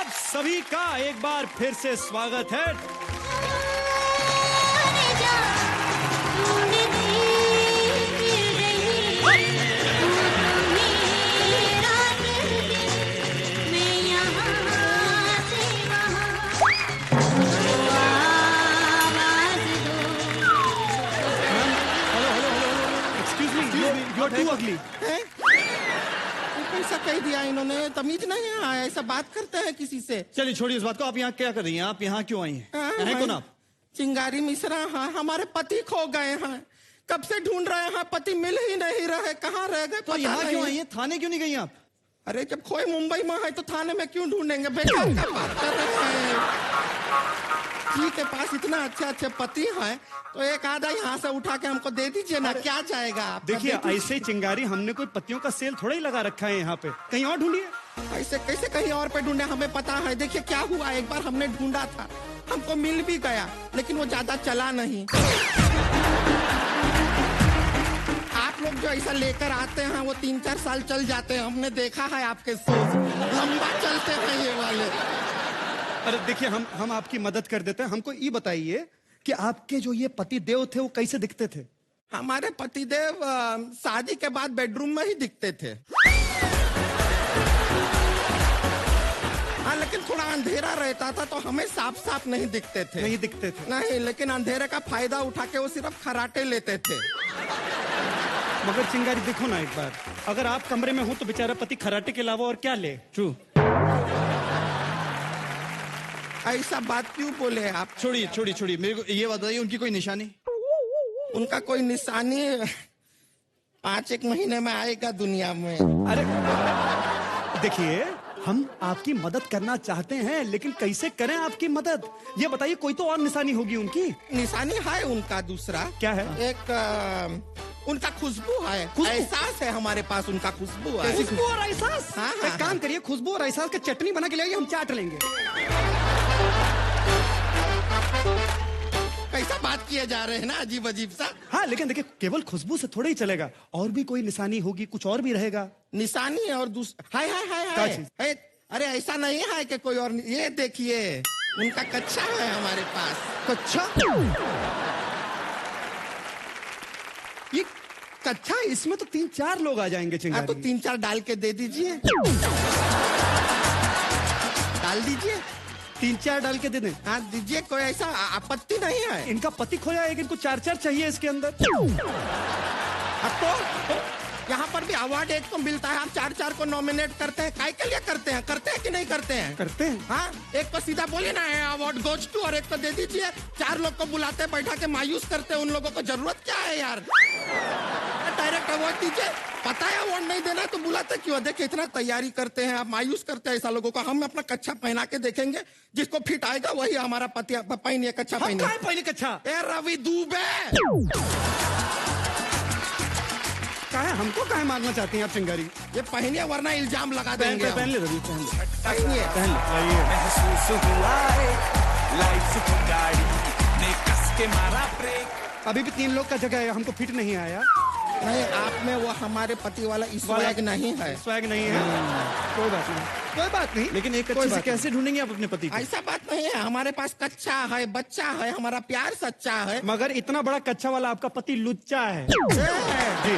आप सभी का एक बार फिर से स्वागत है टू अगली कैसा कह दिया इन्होंने, तमीज नहीं है, ऐसा बात करते हैं किसी से। चलिए छोड़िए इस बात को, आप यहाँ क्या कर रही हैं? आप यहाँ क्यों आई हैं? हैं कौन आप? चिंगारी मिश्रा। हाँ, हमारे पति खो गए हैं, कब से ढूंढ रहे हैं, पति मिल ही नहीं रहे, कहाँ रह गए? तो यहाँ क्यों आई हैं? थाने क्यों नहीं गई आप? अरे जब खोए मुंबई में है तो थाने में क्यों ढूंढेंगे? बेकार क्या बात कर रहे हैं? जी के पास इतना अच्छे अच्छे पति हैं, तो एक आधा यहाँ से उठा के हमको दे दीजिए ना, क्या जाएगा आप? देखिए ऐसे चिंगारी, हमने कोई पतियों का सेल थोड़ा ही लगा रखा है यहाँ पे, कहीं और ढूंढिए। ऐसे कैसे कहीं और पे ढूंढे? हमें पता है। देखिए क्या हुआ, एक बार हमने ढूंढा था, हमको मिल भी गया, लेकिन वो ज्यादा चला नहीं। आप लोग जो ऐसा लेकर आते हैं वो 3-4 साल चल जाते हैं, हमने देखा है आपके सोच, लंबा चलते हैं ये वाले। अरे देखिए हम आपकी मदद कर देते हैं, हमको ये बताइए कि आपके जो ये पति देव थे वो कैसे दिखते थे? हमारे पतिदेव शादी के बाद बेडरूम में ही दिखते थे। हाँ, लेकिन थोड़ा अंधेरा रहता था तो हमें साफ साफ नहीं दिखते थे। नहीं दिखते थे? नहीं, लेकिन अंधेरे का फायदा उठा के वो सिर्फ खराटे लेते थे। मगर चिंगारी देखो ना एक बार, अगर आप कमरे में हो तो बेचारा पति खराटे के अलावा और क्या ले? ट्रू। ऐसा बात क्यों बोले आप? छोड़िए मेरे को ये बात बताइए, उनकी कोई निशानी? उनका कोई निशानी 5-1 महीने में आएगा दुनिया में। अरे देखिए, हम आपकी मदद करना चाहते हैं, लेकिन कैसे करें आपकी मदद? ये बताइए, कोई तो और निशानी होगी उनकी। निशानी है उनका दूसरा। क्या है? एक उनका खुशबू है, एहसास है हमारे पास, उनका खुशबू है। खुशबू और एहसास? हाँ, एक काम करिए, खुशबू और एहसास की चटनी बना के लाइए, हम चाट लेंगे। कैसा बात किए जा रहे हैं ना, अजीब अजीब सा। हाँ, लेकिन देखिए केवल खुशबू से थोड़ा ही चलेगा, और भी कोई निशानी होगी, कुछ और भी रहेगा। निशानी और दूसरा हाय। अरे ऐसा नहीं है कि कोई और, ये देखिए उनका कच्चा है हमारे पास। कच्चा? ये कच्चा, इसमें तो 3-4 लोग आ जाएंगे चिंगारी। तो 3-4 डाल के दे दीजिए। डाल दीजिए। 3-4 डाल के दे दें? हाँ दीजिए, कोई ऐसा आपत्ति नहीं है। इनका पति खोया है, इनको 4-4 चाहिए इसके अंदर। तो यहाँ पर भी अवार्ड एक को मिलता है, आप 4-4 को नॉमिनेट करते हैं, काय के लिए करते हैं कि नहीं करते हैं? करते हैं। हाँ, एक को सीधा बोलिए ना अवार्ड गोज टू, और एक को दे दीजिए। 4 लोग को बुलाते बैठा के मायूस करते हैं, उन लोगों को जरूरत क्या है यार? डायरेक्ट अवार्ड दीजिए। पता है अवार्ड नहीं देना तो बुलाते क्यों? देखिए इतना तैयारी करते हैं आप, मायूस करते हैं ऐसा लोगों को। हम अपना कच्चा पहना के देखेंगे, जिसको फिट आएगा वही हमारा पति। पहनिए कच्चा, पहनिए कच्चा। ए रवि दुबे, हमको काहे मारना चाहती हैं आप चिंगारी? ये पहनिए वरना इल्जाम लगा देंगे। पहन ले रवि, पहनिए। अभी भी 3 लोग का जगह है, हमको फिट नहीं आया। नहीं, आप में वो हमारे पति वाला स्वैग नहीं है। स्वैग नहीं है? कोई बात नहीं। लेकिन एक कच्चे से कैसे ढूंढेंगे आप अपने पति को? ऐसा बात नहीं है, हमारे पास कच्चा है, बच्चा है, हमारा प्यार सच्चा है। मगर इतना बड़ा कच्चा वाला आपका पति लुच्चा है। जी।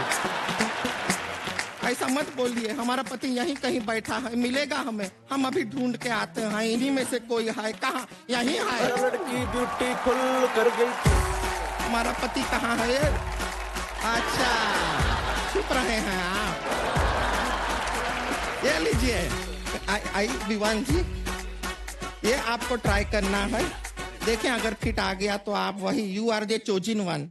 ऐसा मत बोलिए, हमारा पति यहीं कहीं बैठा है, मिलेगा हमें, हम अभी ढूंढ के आते हैं। इन्हीं में से कोई है। कहाँ? यहीं है। लड़की ब्यूटीफुल कर गई। हमारा पति कहाँ है? अच्छा, छुप रहे हैं आप। ये लीजिए। आई विवान जी, ये आपको ट्राई करना है, देखें अगर फिट आ गया तो आप वही, यू आर द चोजिन वन।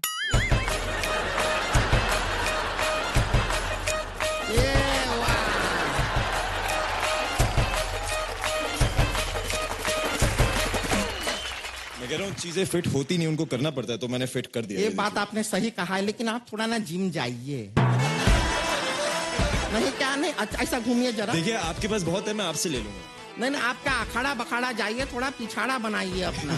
मैं कह रहा हूँ चीजें फिट होती नहीं, उनको करना पड़ता है, तो मैंने फिट कर दिया। ये बात आपने सही कहा है, लेकिन आप थोड़ा ना जिम जाइए। नहीं क्या नहीं, ऐसा घूमिए जरा। देखिए आपके पास बहुत है, मैं आपसे ले लूंगा। नहीं, आपका अखाड़ा बखाड़ा जाइए, थोड़ा पिछाड़ा बनाइए अपना।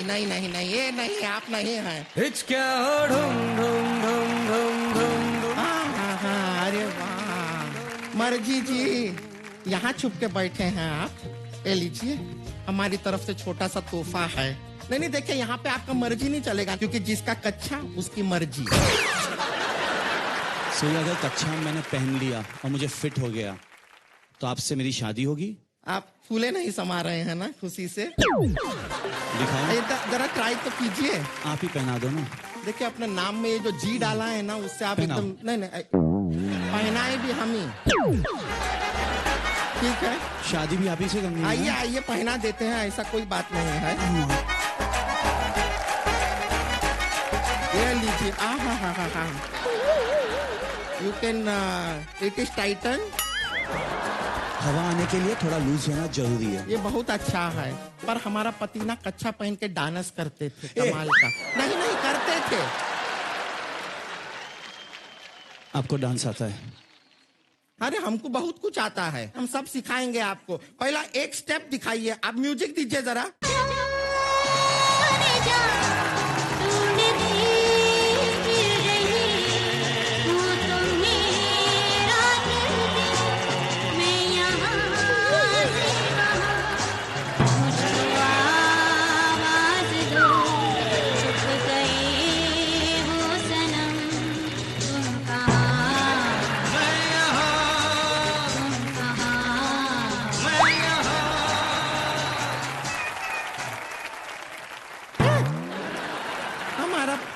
नहीं नहीं नहीं, ये नहीं, आप नहीं हैं। हिचक्या ढूंढ ढूंढ ढूंढ ढूंढ ढूंढ ढूंढ। हाँ, अरे मर्जी जी, यहाँ छुप के बैठे हैं आप, ले लीजिए, हमारी तरफ से छोटा सा तोहफा है। नहीं देखिए, यहाँ पे आपका मर्जी नहीं चलेगा, क्योंकि जिसका कच्चा उसकी मर्जी। सो अगर कच्चा मैंने पहन लिया और मुझे फिट हो गया तो आपसे मेरी शादी होगी? आप फूले नहीं समा रहे हैं ना खुशी से? दिखाओ जरा ट्राई तो कीजिए। आप ही पहना दो ना। देखिए, अपने नाम में ये जो जी डाला है ना, उससे आप एकदम नहीं पहनाए भी हम ही। ठीक है, शादी भी आप ही से करनी है। आइए पहना देते हैं, ऐसा कोई बात नहीं है। ये लीजिए, हा you can, it is Titan. हवा आने के लिए थोड़ा लूज होना जरूरी है। ये बहुत अच्छा है, पर हमारा पति ना कच्चा पहन के डांस करते थे, कमाल का। नहीं करते थे। आपको डांस आता है? अरे हमको बहुत कुछ आता है, हम सब सिखाएंगे आपको। पहला एक स्टेप दिखाइए, आप म्यूजिक दीजिए जरा।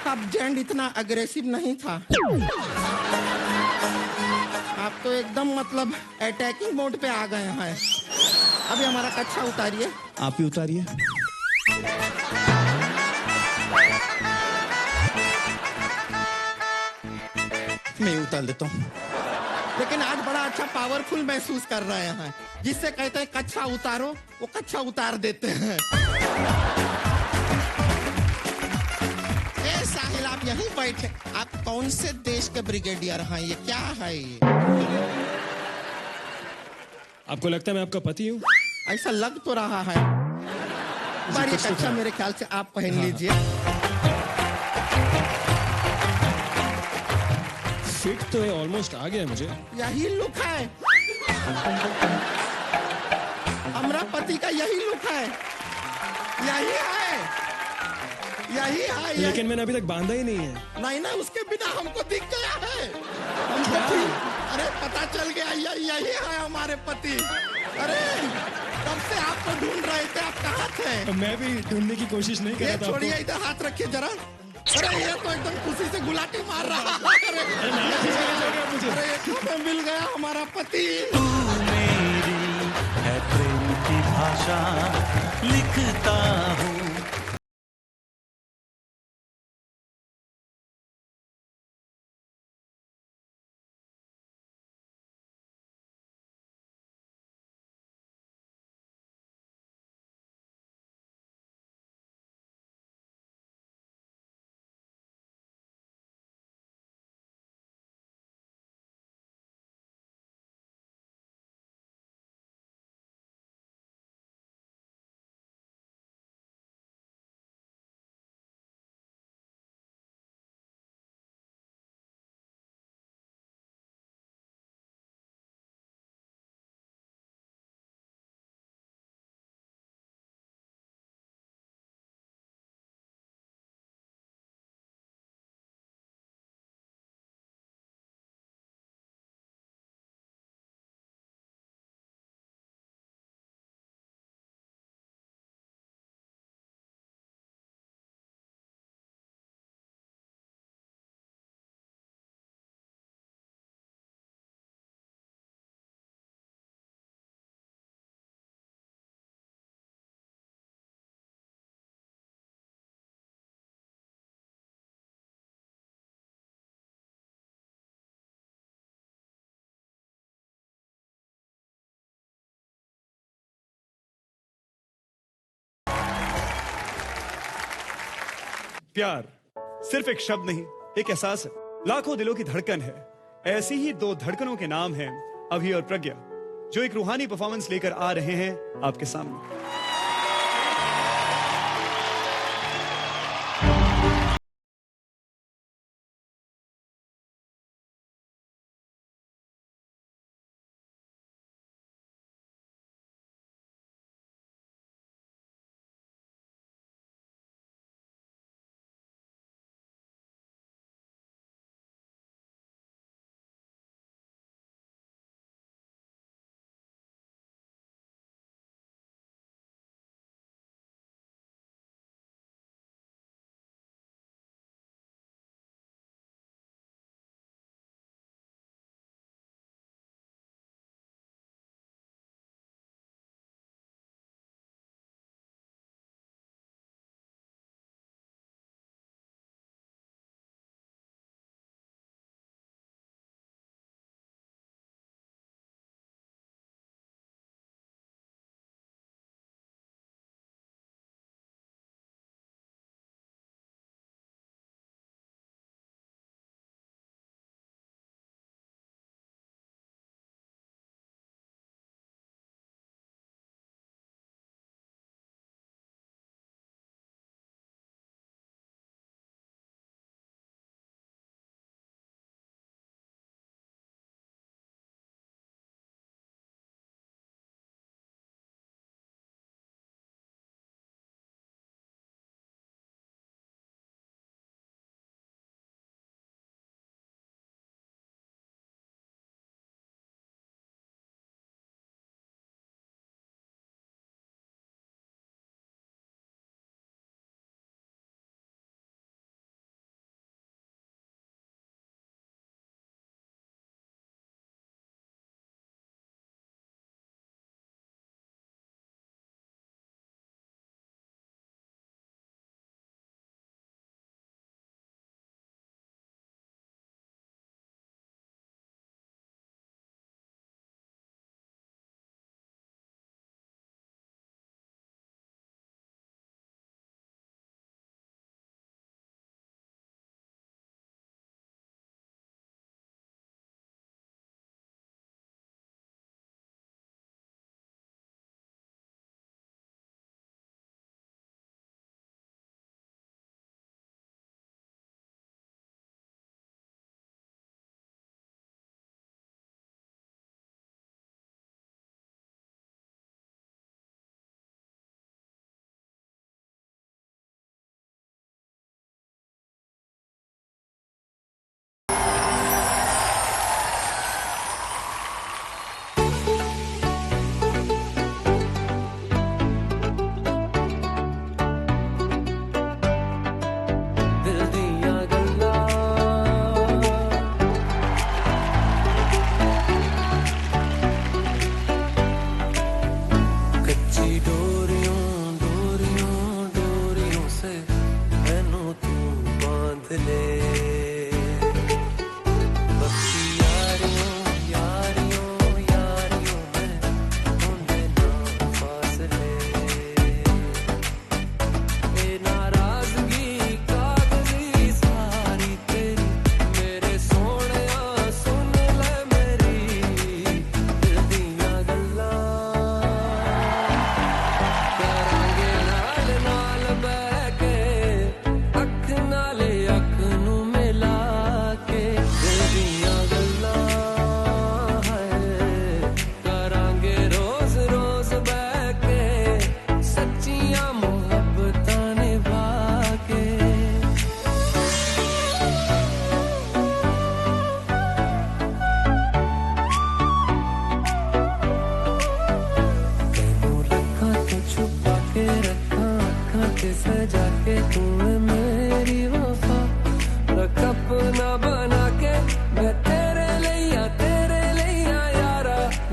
सब्जेक्ट इतना अग्रेसिव नहीं था। आप तो एकदम मतलब अटैकिंग मोड पे आ गए हैं। अभी हमारा कच्चा उतारिए। आप ही उतारिए। मैं उतार देता हूँ। लेकिन आज बड़ा अच्छा पावरफुल महसूस कर रहे हैं। जिससे कहते हैं कच्चा उतारो, वो कच्चा उतार देते हैं। साहिल, आप यहीं बैठे। आप कौन से देश के ब्रिगेडियर हैं? ये क्या है ये? आपको लगता है मैं आपका पति हूँ? ऐसा लग तो रहा है। पर ये कच्चा मेरे ख्याल से आप पहन लीजिए। फिट तो है, ऑलमोस्ट आ गया मुझे। यही लुक है हमारा पति का, यही लुक है, यही है। लेकिन मैंने अभी तक बांधा ही नहीं है। नहीं, उसके बिना हमको दिख गया है। अरे पता चल गया, यही है हमारे पति। अरे कब से आपको ढूंढ रहे थे, आप कहाँ थे? मैं भी ढूंढने की कोशिश नहीं कर रहा था। छोड़िए, इधर हाथ रखिए जरा। अरे ये तो एकदम खुशी से गुलाटी मार रहा है। अरे मिल गया हमारा पति। तू मेरी है प्रेम की भाषा, लिखता हूँ। प्यार सिर्फ एक शब्द नहीं, एक एहसास है, लाखों दिलों की धड़कन है। ऐसी ही दो धड़कनों के नाम हैं अभी और प्रज्ञा, जो एक रूहानी परफॉर्मेंस लेकर आ रहे हैं आपके सामने।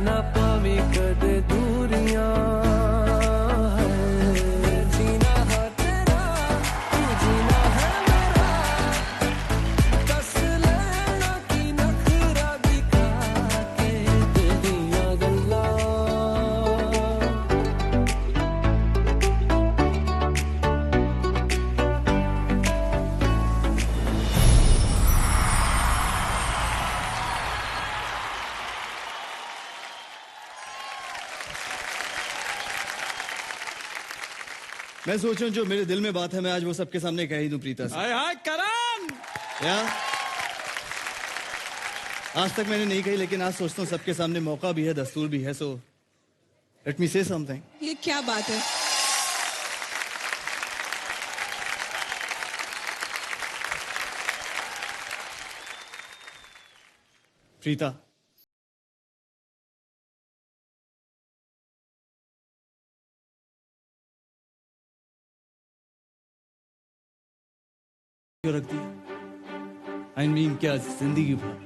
ना पावी कदे दूरियां जीना है तेरा तू जीना है मेरा दस लेना की नखरा दिखा के तेरियां गल्लां मैं सोचूं जो मेरे दिल में बात है मैं आज वो सबके सामने कह ही दूं प्रीता से। हाय हाय करण। या आज तक मैंने नहीं कही लेकिन आज सोचता हूँ सबके सामने मौका भी है दस्तूर भी है सो लेट मी से समथिंग। ये क्या बात है? प्रीता क्यों रख दिया? आई मीन क्या जिंदगी भर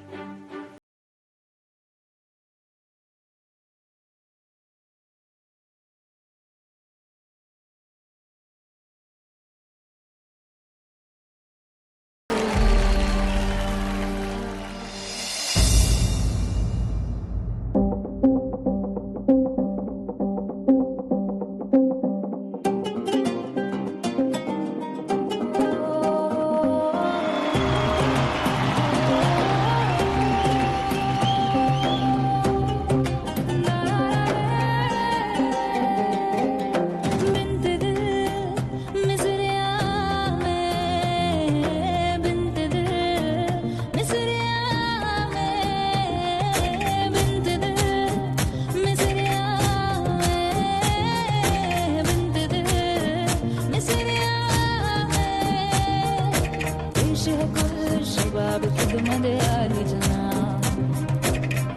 शबाब खिदमत आली जना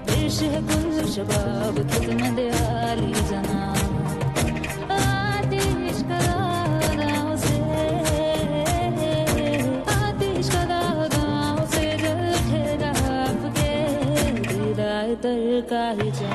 पेश है कुल शबाब खिदमत आली जना आतिश का दागों से आतिश का दागों से जल उठेगा आपके दीदार तर का ही जा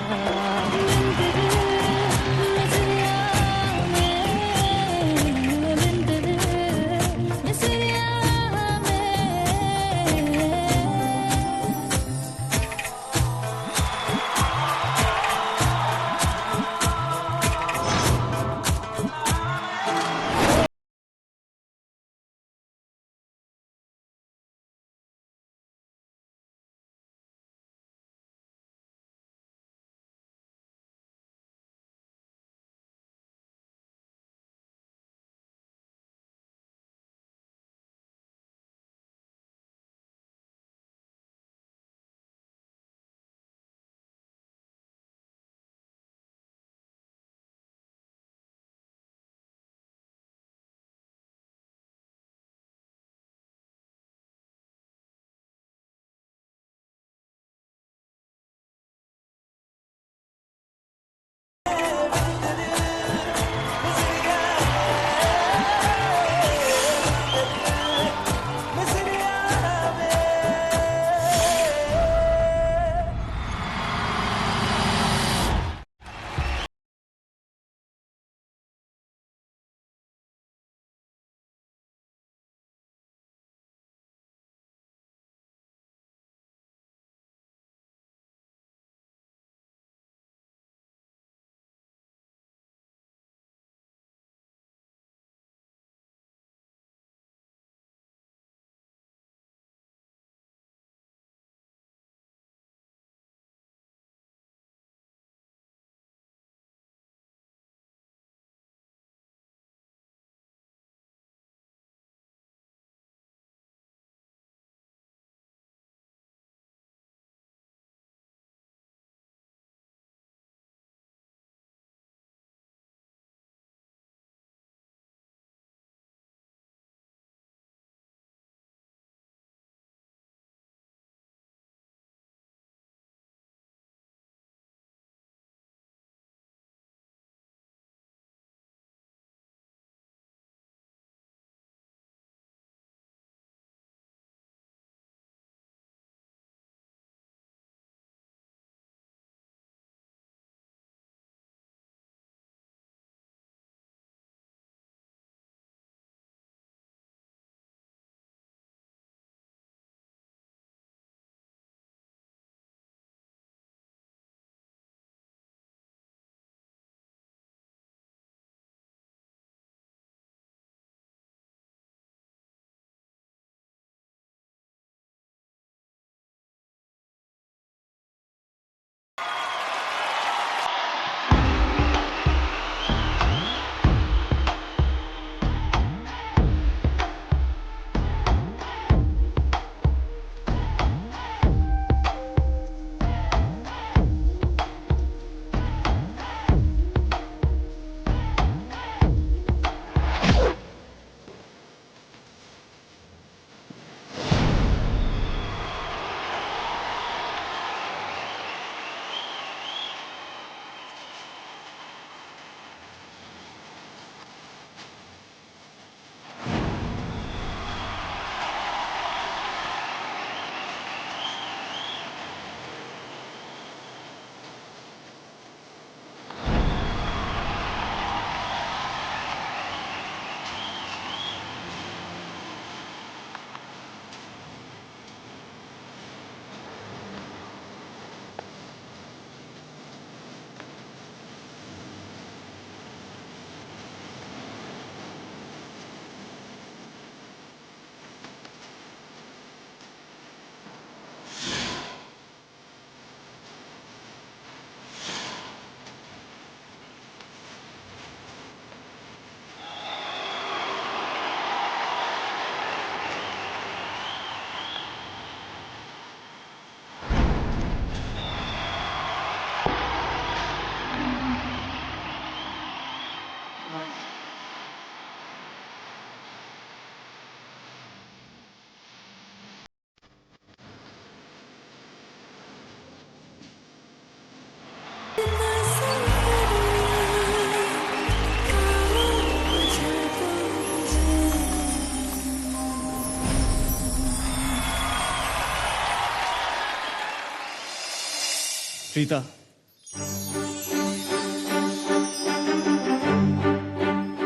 प्रीता,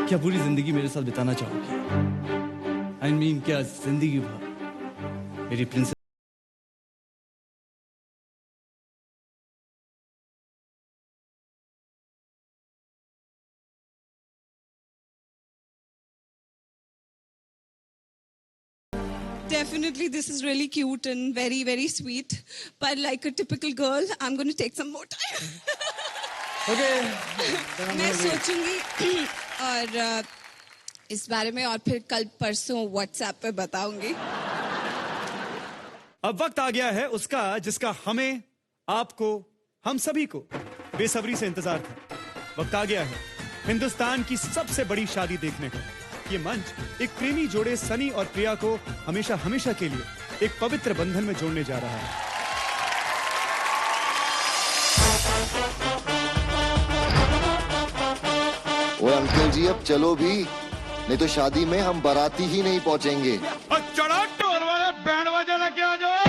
क्या पूरी जिंदगी मेरे साथ बिताना चाहोगी? आई मीन क्या जिंदगी भर मेरी princess? Definitely, this is really cute and very, very sweet. But like a typical girl, I'm going to take some more time. मैं सोचूंगी और इस बारे में और फिर कल परसों व्हाट्सएप पे बताऊंगी. अब वक्त आ गया है उसका जिसका हमें, आपको, हम सभी को बेसब्री से इंतजार था. वक्त आ गया है हिंदुस्तान की सबसे बड़ी शादी देखने का. ये मंच एक प्रेमी जोड़े सनी और प्रिया को हमेशा हमेशा के लिए एक पवित्र बंधन में जोड़ने जा रहा है. ओए अंकल जी, अब चलो भी, नहीं तो शादी में हम बाराती ही नहीं पहुंचेंगे. चढ़ा ढोल वाले बैंड बजा लेके आ जाओ.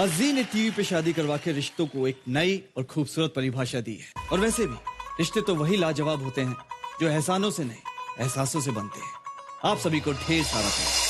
अजी ने टीवी पे शादी करवा के रिश्तों को एक नई और खूबसूरत परिभाषा दी है। और वैसे भी रिश्ते तो वही लाजवाब होते हैं जो एहसानों से नहीं, एहसासों से बनते हैं। आप सभी को ढेर सारा प्यार।